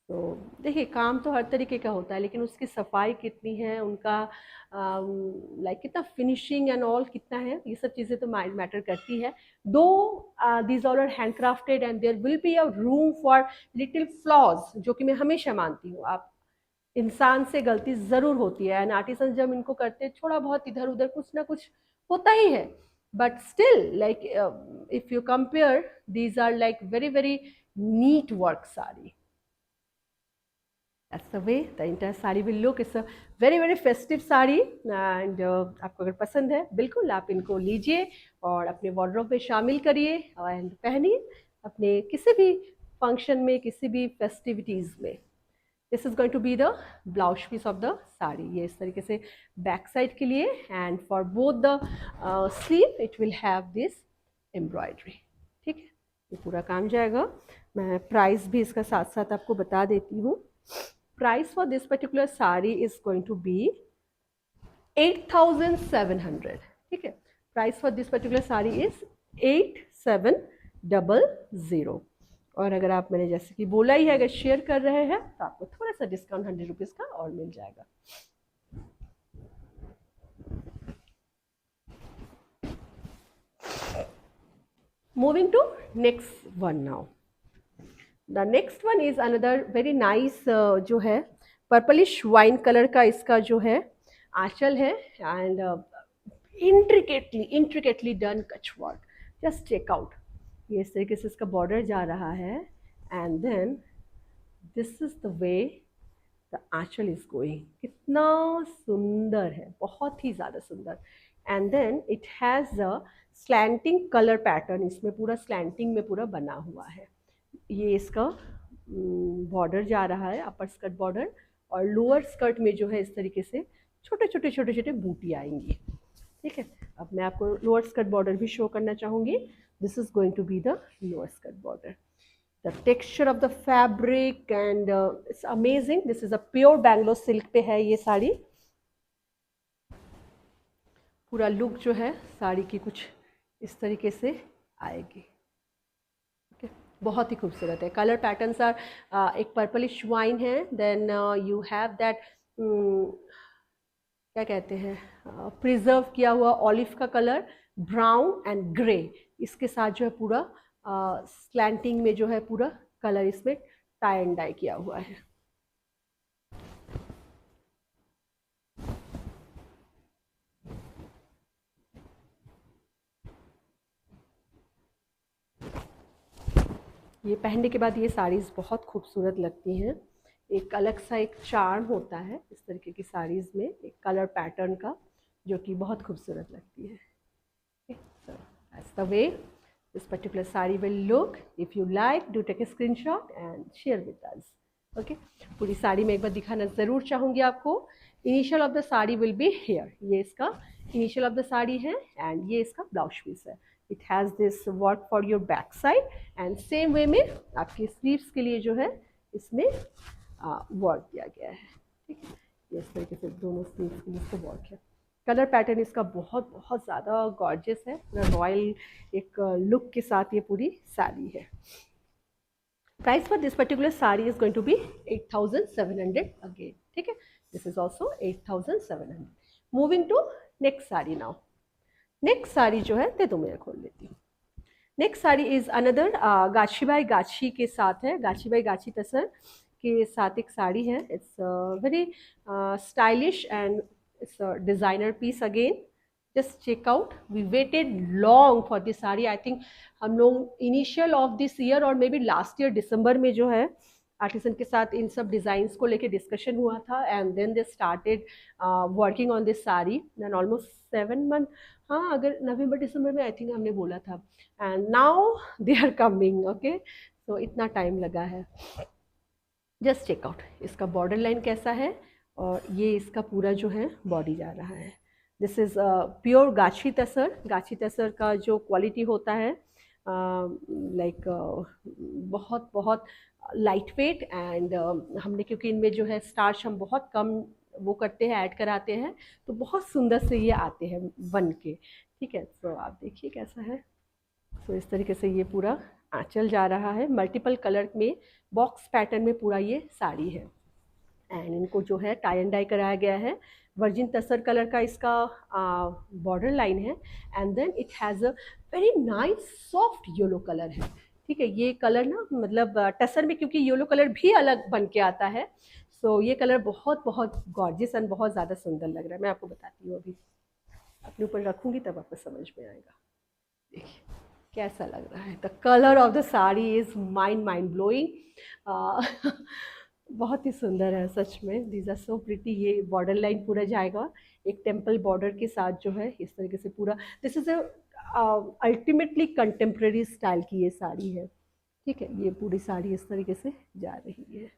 S1: तो देखिए काम तो हर तरीके का होता है, लेकिन उसकी सफाई कितनी है, उनका लाइक कितना फिनिशिंग एंड ऑल कितना है, ये सब चीज़ें तो मैटर करती है। Though these all are handcrafted and there will be a room for little flaws, जो कि मैं हमेशा मानती हूँ। आप इंसान से गलती ज़रूर होती है, एंड आर्टिसन जब इनको करते हैं थोड़ा बहुत इधर उधर कुछ ना कुछ होता ही है, but still like if you compare these are like very very neat work sari. That's the way the entire sari will look. It's a very very festive sari, and आपको अगर पसंद है बिल्कुल आप इनको लीजिए और अपने वार्डरोब में शामिल करिए एंड पहनिए अपने किसी भी फंक्शन में, किसी भी फेस्टिविटीज़ में। This is going to be the blouse piece of the sari. ये इस तरीके से बैक साइड के लिए, and for both the sleeve it will have this embroidery. ठीक है, ये पूरा काम जाएगा। मैं प्राइस भी इसका साथ साथ आपको बता देती हूँ। Price for this particular sari is going to be 8,700. ठीक है, price for this particular sari is 8700। और अगर आप मैंने जैसे कि बोला ही है, अगर शेयर कर रहे हैं तो आपको थोड़ा सा डिस्काउंट 100 रुपीज़ का और मिल जाएगा। Moving to next one now. The next one is another very nice, जो है पर्पलिश वाइन कलर का इसका जो है आंचल है, and intricately done Kutch work. Just check out, ये इस तरीके से इसका बॉर्डर जा रहा है, and then this is the way the aanchal is going. कितना सुंदर है, बहुत ही ज़्यादा सुंदर। And then it has a slanting colour pattern, इसमें पूरा स्लैंटिंग में पूरा बना हुआ है। ये इसका बॉर्डर जा रहा है, अपर स्कर्ट बॉर्डर, और लोअर स्कर्ट में जो है इस तरीके से छोटे छोटे बूटी आएंगी। ठीक है। अब मैं आपको लोअर स्कर्ट बॉर्डर भी शो करना चाहूँगी। This is going to be the lower skirt border. The texture of the fabric and it's amazing. This is a pure Bangalore silk पे है ये साड़ी। पूरा लुक जो है साड़ी की कुछ इस तरीके से आएगी। okay? बहुत ही खूबसूरत है। कलर पैटर्न्स आर एक पर्पलिश वाइन है, देन यू हैव दैट क्या कहते हैं प्रिजर्व किया हुआ ऑलिव का कलर, ब्राउन एंड ग्रे, इसके साथ जो है पूरा स्लैंटिंग में जो है पूरा कलर इसमें टाई एंड डाई किया हुआ है। ये पहनने के बाद ये साड़ीज़ बहुत खूबसूरत लगती हैं। एक अलग सा एक चार्म होता है इस तरीके की साड़ीज़ में, एक कलर पैटर्न का, जो कि बहुत खूबसूरत लगती है। Okay, so that's the way this particular saree will look. If you like, do take a screenshot and share with us. Okay, पूरी साड़ी में एक बार दिखाना ज़रूर चाहूँगी आपको। Initial of the sari will be here, ये इसका इनिशियल ऑफ द साड़ी है एंड ये इसका ब्लाउज पीस है। It has this work for your back side and same way में आपके स्लीव्स के लिए जो है इसमें वर्क किया गया है। ठीक है, ये इस तरीके से दोनों स्लीव्स के लिए इसका वर्क है। कलर पैटर्न इसका बहुत बहुत ज़्यादा गॉर्जियस है, पूरा रॉयल एक लुक के साथ ये पूरी साड़ी है। Price for this particular sari is going to be 8,700 again. ठीक है, this is also 8,700। Moving to next sari now. Next sari जो है दे दो मैं खोल लेती हूँ। Next sari is another gachhi by gachhi के साथ है, गाछी बाई गाछी तसर के साथ एक साड़ी है। It's very stylish and it's a designer piece again. Just check out. We waited long for this sari. I think हम लोग इनिशियल ऑफ दिस ईयर और मे बी लास्ट ईयर दिसंबर में जो है आर्टिसन के साथ इन सब डिज़ाइंस को लेके डिस्कशन हुआ था and then they started working on this sari. Then almost 7 month, हाँ अगर नवंबर दिसंबर में आई थिंक हमने बोला था, and now they are coming. Okay, तो इतना टाइम लगा है। जस्ट चेक आउट इसका बॉर्डर लाइन कैसा है और ये इसका पूरा जो है बॉडी जा रहा है। दिस इज़ प्योर गाछी तसर। गाछी तसर का जो क्वालिटी होता है लाइक बहुत बहुत लाइट वेट एंड हमने क्योंकि इनमें जो है स्टार्च हम बहुत कम वो करते हैं, ऐड कराते हैं, तो बहुत सुंदर से ये आते हैं बन के। ठीक है, तो आप देखिए कैसा है। तो इस तरीके से ये पूरा आंचल जा रहा है, मल्टीपल कलर में बॉक्स पैटर्न में पूरा ये साड़ी है एंड इनको जो है टाई एंड डाई कराया गया है। वर्जिन तसर कलर का इसका बॉर्डर लाइन है and then it has a very nice soft yellow colour है। ठीक है, ये कलर ना मतलब टसर में क्योंकि येलो कलर भी अलग बन के आता है, सो ये कलर बहुत बहुत गॉर्जियस एंड बहुत ज़्यादा सुंदर लग रहा है। मैं आपको बताती हूँ, अभी अपने ऊपर रखूँगी तब आपको समझ में आएगा। देखिए कैसा लग रहा है। The colour of the sari is mind blowing. बहुत ही सुंदर है सच में। These are so pretty. ये बॉर्डर लाइन पूरा जाएगा एक टेम्पल बॉर्डर के साथ जो है इस तरीके से पूरा। This is ultimately contemporary style की ये साड़ी है। ठीक है, ये पूरी साड़ी इस तरीके से जा रही है।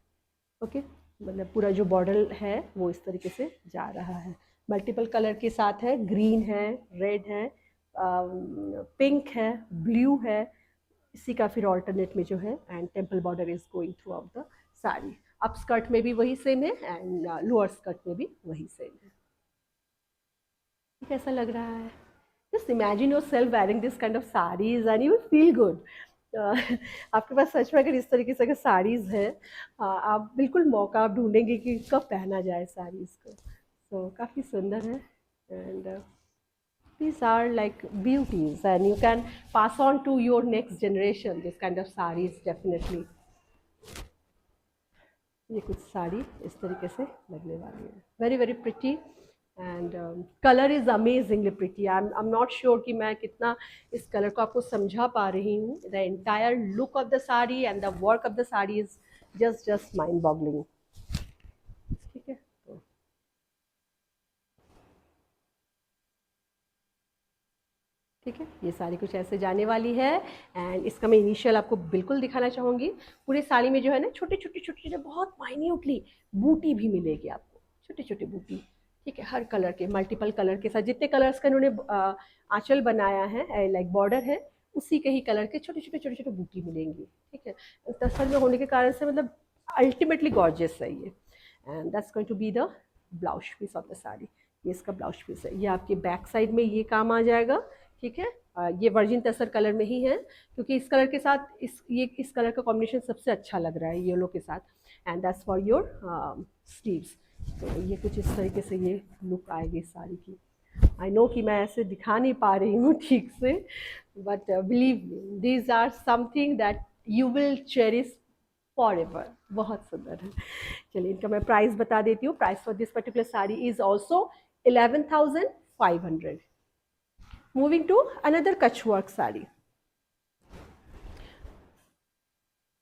S1: ओके, मतलब पूरा जो बॉर्डर है वो इस तरीके से जा रहा है, मल्टीपल कलर के साथ है, ग्रीन है, रेड है, पिंक है, ब्लू है, इसी का फिर ऑल्टरनेट में जो है and temple border is going through out the sari. Up skirt में भी वही सेम है एंड लोअर स्कर्ट में भी वही सेम है। कैसा लग रहा है? Just imagine your self wearing this kind of saris and you will feel good. आपके पास सच में अगर इस तरीके से अगर साड़ीज़ हैं, आप बिल्कुल मौका आप ढूंढेंगे कि कब पहना जाए साड़ीज़ को। सो काफ़ी सुंदर है and these are like beauties and you can pass on to your next generation this kind of sarees definitely. ये कुछ साड़ी इस तरीके से लगने वाली है, very very pretty and colour is amazingly pretty. I am not sure कि मैं कितना इस कलर को आपको समझा पा रही हूँ। The entire look of the sari and the work of the sari is just mind boggling. ठीक है, तो ठीक है, ये साड़ी कुछ ऐसे जाने वाली है एंड इसका मैं इनिशियल आपको बिल्कुल दिखाना चाहूँगी। पूरी साड़ी में जो है ना छोटी छोटी बहुत माइन्यूटली बूटी भी मिलेगी आपको, छोटी छोटी बूटी। ठीक है, हर कलर के, मल्टीपल कलर के साथ जितने कलर्स का इन्होंने आंचल बनाया है, लाइक बॉर्डर है, उसी के ही कलर के छोटे छोटे छोटे छोटे बूटी मिलेंगी। ठीक है, तसर में होने के कारण से मतलब अल्टीमेटली गॉर्जियस है ये। And that's going to be the blouse piece of the sari. ये इसका ब्लाउज पीस है, ये आपके बैक साइड में ये काम आ जाएगा। ठीक है, ये वर्जिन तसर कलर में ही है, क्योंकि इस कलर के साथ इस कलर का कॉम्बिनेशन सबसे अच्छा लग रहा है येलो के साथ। And that's for your sleeves. तो ये कुछ इस तरीके से ये लुक आएगी साड़ी की। आई नो कि मैं ऐसे दिखा नहीं पा रही हूँ ठीक से, but believe me these are something that you will cherish forever. बहुत सुंदर है। चलिए इनका मैं प्राइस बता देती हूँ। Price for this particular sari is also 11,500। Moving to another Kutch work sari.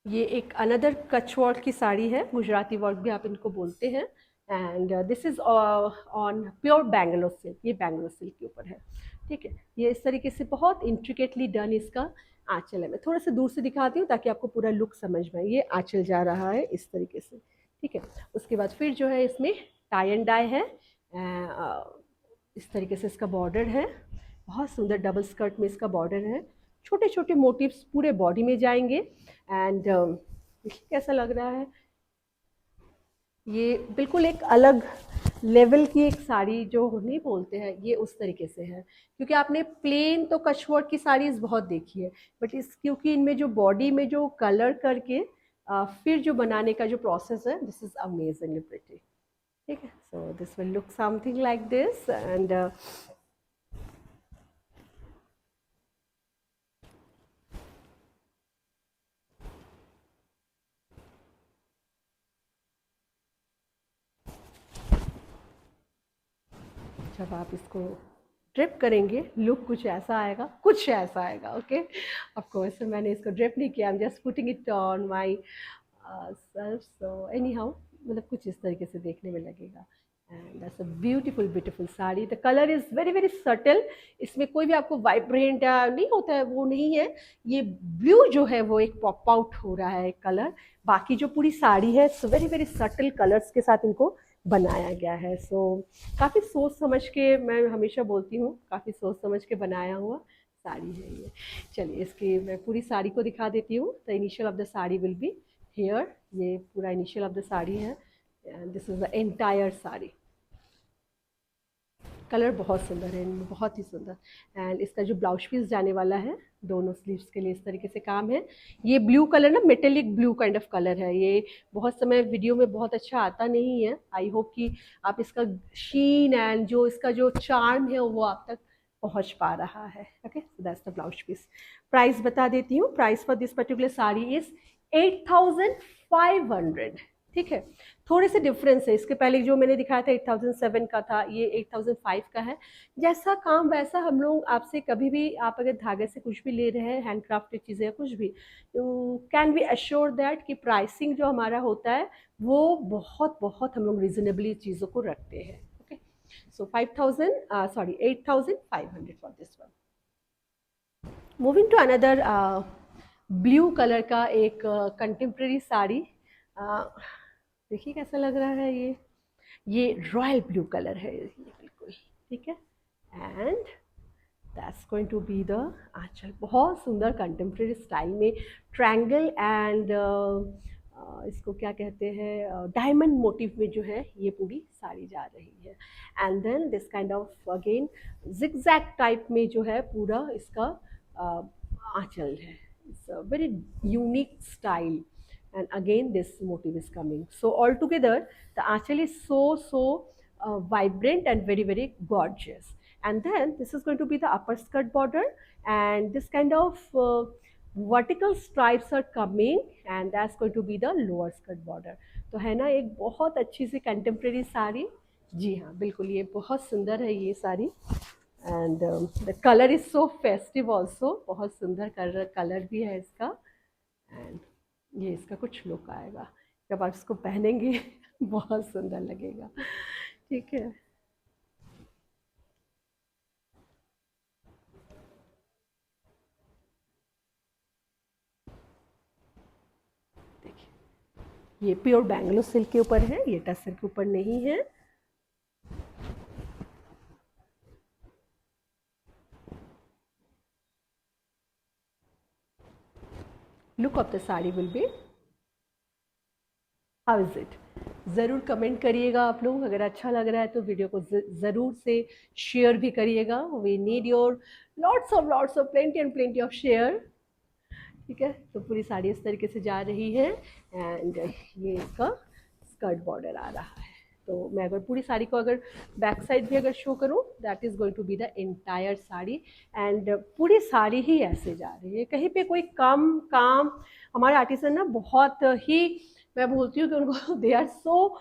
S1: ये एक अनदर कच्छ वर्क की साड़ी है, गुजराती वर्क भी आप इनको बोलते हैं। And this is on pure Bangalore silk. ये बैंगलोर सिल्क के ऊपर है। ठीक है, ये इस तरीके से बहुत इंट्रिकेटली डन इसका आंचल है। मैं थोड़ा सा दूर से दिखाती हूँ ताकि आपको पूरा लुक समझ में आए। ये आंचल जा रहा है इस तरीके से। ठीक है, उसके बाद फिर जो है इसमें टाई एंड डाई है। इस तरीके से इसका बॉर्डर है, बहुत सुंदर डबल स्कर्ट में इसका बॉर्डर है। छोटे छोटे मोटिव्स पूरे बॉडी में जाएंगे। एंड कैसा लग रहा है, ये बिल्कुल एक अलग लेवल की एक साड़ी जो नहीं बोलते हैं, ये उस तरीके से है। क्योंकि आपने प्लेन तो कछवर्क की साड़ीज बहुत देखी है, बट इस क्योंकि इनमें जो बॉडी में जो कलर करके फिर जो बनाने का जो प्रोसेस है, दिस इज अमेजिंगली प्रिटी। ठीक है, so this will look something like this. And जब आप इसको ड्रिप करेंगे लुक कुछ ऐसा आएगा। ओके, ऑफ कोर्स मैंने इसको ड्रिप नहीं किया, I am just putting it on my self. So any how मतलब कुछ इस तरीके से देखने में लगेगा। And that's a beautiful beautiful sari. The colour is very very subtle. इसमें कोई भी आपको वाइब्रेंट नहीं होता है, वो नहीं है। ये ब्लू जो है वो एक पॉप आउट हो रहा है कलर। बाकी जो पूरी साड़ी है वेरी वेरी सटल कलर्स के साथ इनको बनाया गया है। सो काफ़ी सोच समझ के, मैं हमेशा बोलती हूँ, काफ़ी सोच समझ के बनाया हुआ साड़ी है ये। चलिए इसकी मैं पूरी साड़ी को दिखा देती हूँ। The initial of the sari will be here. ये पूरा इनिशियल ऑफ द साड़ी है। And this is the entire sari. Colour बहुत सुंदर है इनमें, बहुत ही सुंदर। एंड इसका जो ब्लाउज पीस जाने वाला है दोनों स्लीव्स के लिए इस तरीके से काम है। ये ब्लू कलर ना, metallic blue kind of colour है। ये बहुत समय वीडियो में बहुत अच्छा आता नहीं है। आई होप कि आप इसका शीन एंड जो इसका जो चार्म है वो आप तक पहुंच पा रहा है। Okay, so that's the blouse piece. Price बता देती हूँ। Price for this particular sari is 8,500। ठीक है, थोड़े से डिफरेंस है। इसके पहले जो मैंने दिखाया था 8,007 का था, ये 8,005 का है। जैसा काम वैसा हम लोग आपसे कभी भी, आप अगर धागे से कुछ भी ले रहे हैं, हैंडक्राफ्टेड चीज़ें या कुछ भी, you can be assure that कि प्राइसिंग जो हमारा होता है वो बहुत बहुत हम लोग रिजनेबली चीज़ों को रखते हैं। Okay, so 8,500 for this one. Moving to another blue colour का एक कंटेम्प्रेरी साड़ी। देखिए कैसा लग रहा है ये रॉयल ब्लू कलर है ये बिल्कुल। ठीक है, and that's going to be the anchal. बहुत सुंदर कंटेम्प्रेरी स्टाइल में ट्रायंगल एंड इसको क्या कहते हैं, डायमंड मोटिव में जो है ये पूरी साड़ी जा रही है। And then this kind of again zigzag type में जो है पूरा इसका आंचल है। It's a very unique style. And again this motif is coming. So altogether the aanchal is so vibrant and very very gorgeous. And then this is going to be the upper skirt border, and this kind of vertical stripes are coming, and that's going to be the lower skirt border. तो है ना एक बहुत अच्छी सी कंटेम्प्रेरी साड़ी। जी हाँ बिल्कुल, ये बहुत सुंदर है ये sari. And the colour is so festive also, बहुत सुंदर कलर भी है इसका। एंड ये इसका कुछ लुक आएगा जब आप इसको पहनेंगे बहुत सुंदर लगेगा। ठीक है, देखिए ये प्योर बैंगलोर सिल्क के ऊपर है, ये टसर के ऊपर नहीं है। Look of the sari will be, how is it? ज़रूर कमेंट करिएगा आप लोग, अगर अच्छा लग रहा है तो वीडियो को ज़रूर से शेयर भी करिएगा। We need your lots of plenty and plenty of share. ठीक है, तो पूरी साड़ी इस तरीके से जा रही है एंड ये इसका स्कर्ट बॉर्डर आ रहा है। तो मैं अगर पूरी साड़ी को अगर बैक साइड भी अगर शो करूँ, that is going to be the entire sari and पूरी साड़ी ही ऐसे जा रही है, कहीं पे कोई कम काम। हमारे आर्टिसन ना बहुत ही, मैं बोलती हूँ कि उनको they are so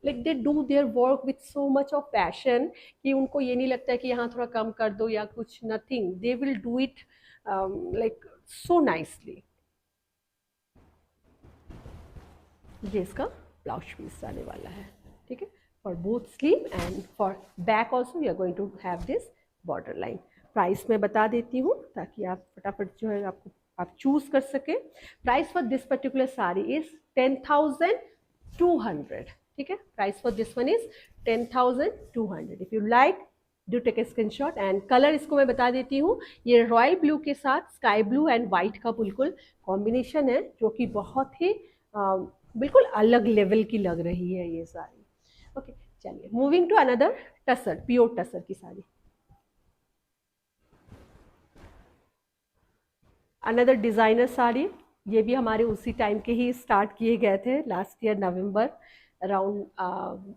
S1: like they do their work with so much of passion कि उनको ये नहीं लगता है कि यहाँ थोड़ा कम कर दो या कुछ, nothing, they will do it like so nicely. ये इसका ब्लाउज पीस आने वाला है। ठीक है, for both sleeve and for back also we are going to have this border line. Price मैं बता देती हूँ ताकि आप फटाफट जो है आपको आप चूज कर सके। Price for this particular sari is 10,200। ठीक है, price for this one is 10,200। If you like do take a screenshot and colour इसको मैं बता देती हूँ, ये रॉयल ब्लू के साथ स्काई ब्लू एंड वाइट का बिल्कुल कॉम्बिनेशन है, जो कि बहुत ही बिल्कुल अलग लेवल की लग रही है ये साड़ी। ओके, चलिए moving to another tussar, pure tussar की साड़ी। अनदर डिज़ाइनर साड़ी, ये भी हमारे उसी टाइम के ही स्टार्ट किए गए थे, लास्ट ईयर नवंबर अराउंड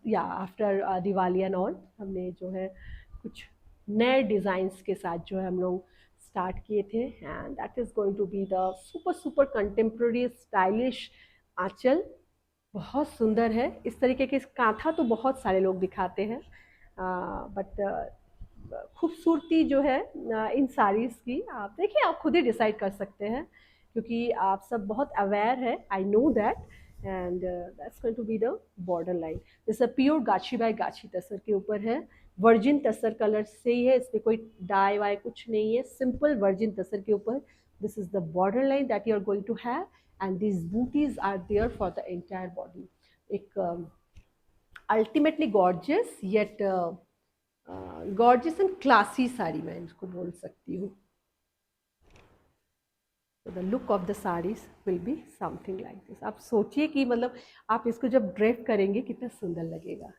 S1: या आफ्टर दिवाली एंड ऑल, हमने जो है कुछ नए डिज़ाइंस के साथ जो है हम लोग स्टार्ट किए थे and that is going to be the super super contemporary stylish anchal. बहुत सुंदर है, इस तरीके के कांथा तो बहुत सारे लोग दिखाते हैं बट खूबसूरती जो है इन साड़ीज़ की, आप देखिए, आप खुद ही डिसाइड कर सकते हैं क्योंकि आप सब बहुत अवेयर है, I know that and that's going to be the border line. जैसे प्योर गाछी बाय गाछी तसर के ऊपर है, वर्जिन तसर कलर से ही है, इसमें कोई डाई वाई कुछ नहीं है, सिंपल वर्जिन तसर के ऊपर this is the border line that you are going to have and these booties are there for the entire body। एक ultimately gorgeous yet gorgeous and classy sari मैं इसको बोल सकती हूँ। तो the look of the saris will be something like this. आप सोचिए कि मतलब आप इसको जब ड्रेप करेंगे कितना सुंदर लगेगा।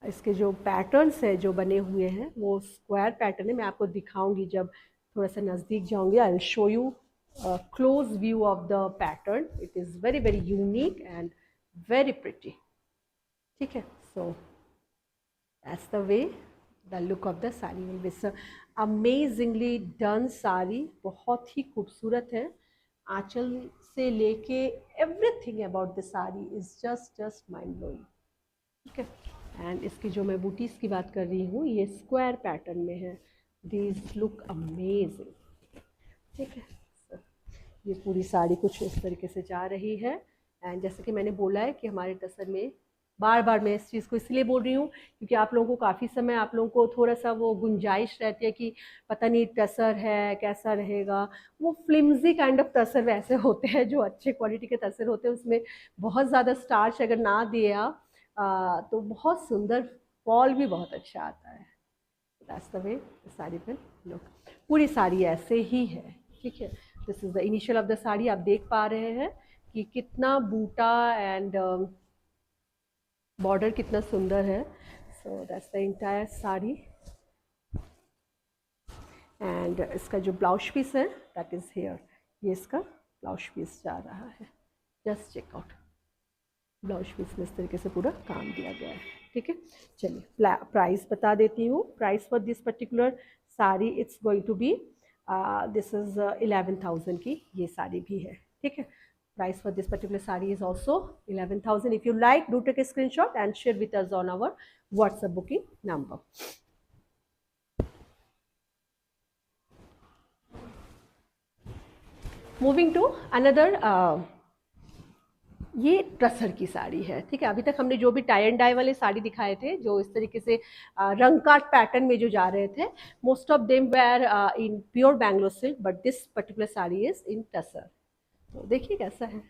S1: इसके जो पैटर्न्स है जो बने हुए हैं वो स्क्वायर पैटर्न है, मैं आपको दिखाऊंगी जब थोड़ा सा नज़दीक जाऊंगी। I will show you close view of the pattern, it is very very unique and very pretty. ठीक है, so that's the way the look of the sari will be amazingly done. Sari बहुत ही खूबसूरत है, आंचल से लेके everything about the sari is just mind blowing. ठीक है, एंड इसकी जो मैं बूटीज़ की बात कर रही हूँ ये स्क्वायर पैटर्न में है, दीज लुक अमेजिंग। ठीक है, so, ये पूरी साड़ी कुछ इस तरीके से जा रही है एंड जैसे कि मैंने बोला है कि हमारे टसर में बार बार मैं इस चीज़ को इसलिए बोल रही हूँ क्योंकि आप लोगों को काफ़ी समय आप लोगों को थोड़ा सा वो गुंजाइश रहती है कि पता नहीं टसर है कैसा रहेगा। वो फ्लिम्जी काइंड ऑफ टसर वैसे होते हैं जो अच्छे क्वालिटी के टसर होते हैं, उसमें बहुत ज़्यादा स्टार्च अगर ना दिए आप तो बहुत सुंदर फॉल भी बहुत अच्छा आता है। दैट्स द वे साड़ी पे लुक, पूरी साड़ी ऐसे ही है। ठीक है, this is the initial of the sari. आप देख पा रहे हैं कि कितना बूटा एंड बॉर्डर कितना सुंदर है। So that's the entire sari and इसका जो ब्लाउज पीस है दैट इज़ हेयर, ये इसका ब्लाउज पीस जा रहा है। Just check out, blouse piece में इस तरीके से पूरा काम दिया गया है। ठीक है, चलिए प्राइस बता देती हूँ। Price for this particular sari it's going to be this is 11,000 की ये साड़ी भी है। ठीक है, price for this particular sari is also 11,000। If you like do take a screenshot and share with us on our WhatsApp booking number. Moving to another, ये टसर की साड़ी है। ठीक है, अभी तक हमने जो भी टाई एंड डाई वाले साड़ी दिखाए थे जो इस तरीके से रंग काट पैटर्न में जो जा रहे थे, most of them were in pure Bangalore silk but this particular sari is in tussar. तो देखिए कैसा है,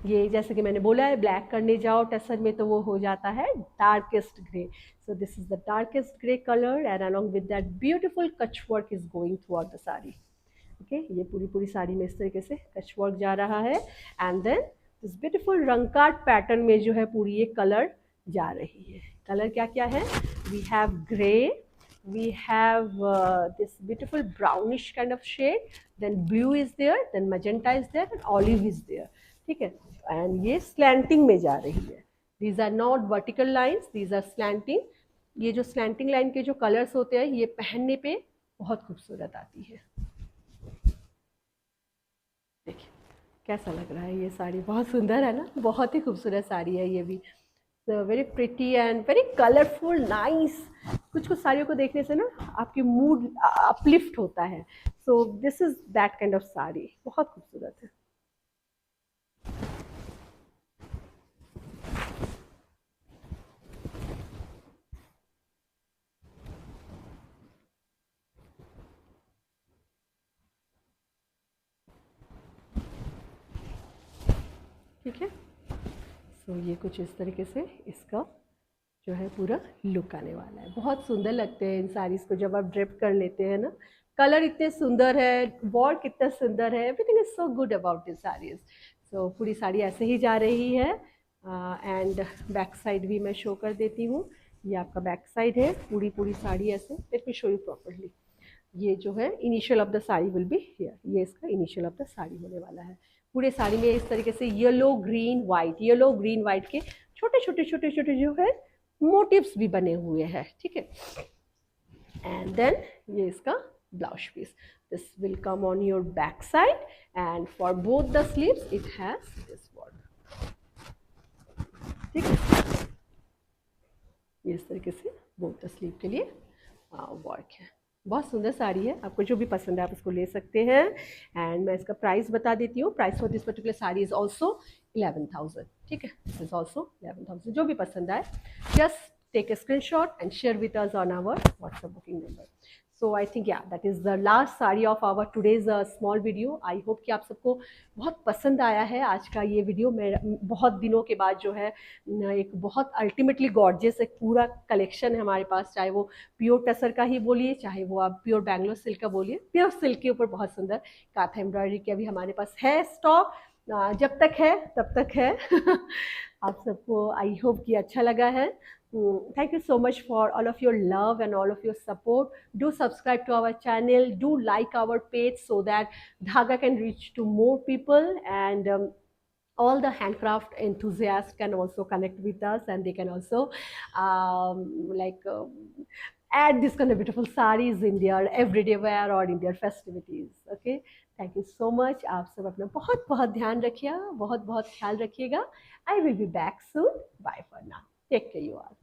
S1: ये जैसे कि मैंने बोला है, ब्लैक करने जाओ टसर में तो वो हो जाता है darkest grey. So this is the darkest gray color, and along with that beautiful kutch work is going throughout the sari. Okay, ये पूरी पूरी साड़ी में इस तरीके से कच वर्क जा रहा है. And then this beautiful rangkat pattern में जो है पूरी ये कलर जा रही है. कलर क्या क्या है? We have grey, we have this beautiful brownish kind of shade, then blue is there, then magenta is there, and olive is there. ठीक है, एंड ये स्लैंटिंग में जा रही है. these are not vertical lines, these are slanting. ये जो स्लैंटिंग लाइन के जो कलर्स होते हैं ये पहनने पे बहुत खूबसूरत आती है. देखिए कैसा लग रहा है ये साड़ी, बहुत सुंदर है ना, बहुत ही खूबसूरत साड़ी है ये भी. Very pretty and very colourful, nice. कुछ कुछ साड़ियों को देखने से ना आपकी मूड अपलिफ्ट होता है. So this is that kind of sari, बहुत खूबसूरत है. ठीक है, सो ये कुछ इस तरीके से इसका जो है पूरा लुक आने वाला है. बहुत सुंदर लगते हैं इन साड़ीज़ को जब आप ड्रिप कर लेते हैं ना. कलर इतने सुंदर है, वर्क कितना सुंदर है, everything is so good about this saris. So पूरी साड़ी ऐसे ही जा रही है. एंड बैक साइड भी मैं शो कर देती हूँ. ये आपका बैक साइड है, पूरी पूरी साड़ी ऐसे. Let me show you properly. ये जो है initial of the sari will be here. ये इसका इनिशियल ऑफ द साड़ी होने वाला है. पूरे साड़ी में इस तरीके से येलो ग्रीन वाइट के छोटे छोटे छोटे छोटे जो है मोटिव्स भी बने हुए हैं. ठीक है, एंड देन ये इसका blouse piece. This will come on your back side, and for both the sleeves it has this work. ठीक है, ये इस तरीके से बोथ द स्लीव के लिए वर्क है. बहुत सुंदर साड़ी है, आपको जो भी पसंद है आप इसको ले सकते हैं. एंड मैं इसका प्राइस बता देती हूँ. Price for this particular sari is also 11,000. ठीक है, दिस इज ऑल्सो 11,000. जो भी पसंद आए just take a screenshot and share with us on our WhatsApp booking number. So I think yeah, that is the last sari of our today's small video. I hope कि आप सबको बहुत पसंद आया है आज का ये वीडियो. मैं बहुत दिनों के बाद जो है एक बहुत अल्टीमेटली गॉर्जियस एक पूरा कलेक्शन है हमारे पास. चाहे वो प्योर टसर का ही बोलिए, चाहे वो आप प्योर बैंगलोर सिल्क का बोलिए. प्योर सिल्क के ऊपर बहुत सुंदर काथा एम्ब्रॉयडरी के अभी हमारे पास है स्टॉक. जब तक है तब तक है. आप सबको आई होप कि अच्छा लगा है. Thank you so much for all of your love and all of your support. Do subscribe to our channel. Do like our page so that Dhaga can reach to more people, and all the handcraft enthusiasts can also connect with us, and they can also like add this kind of beautiful sarees in their everyday wear or in their festivities. Okay, thank you so much. आप सब अपना बहुत बहुत ध्यान रखिएगा, बहुत बहुत ख्याल रखिएगा. I will be back soon. Bye for now. Take care you all.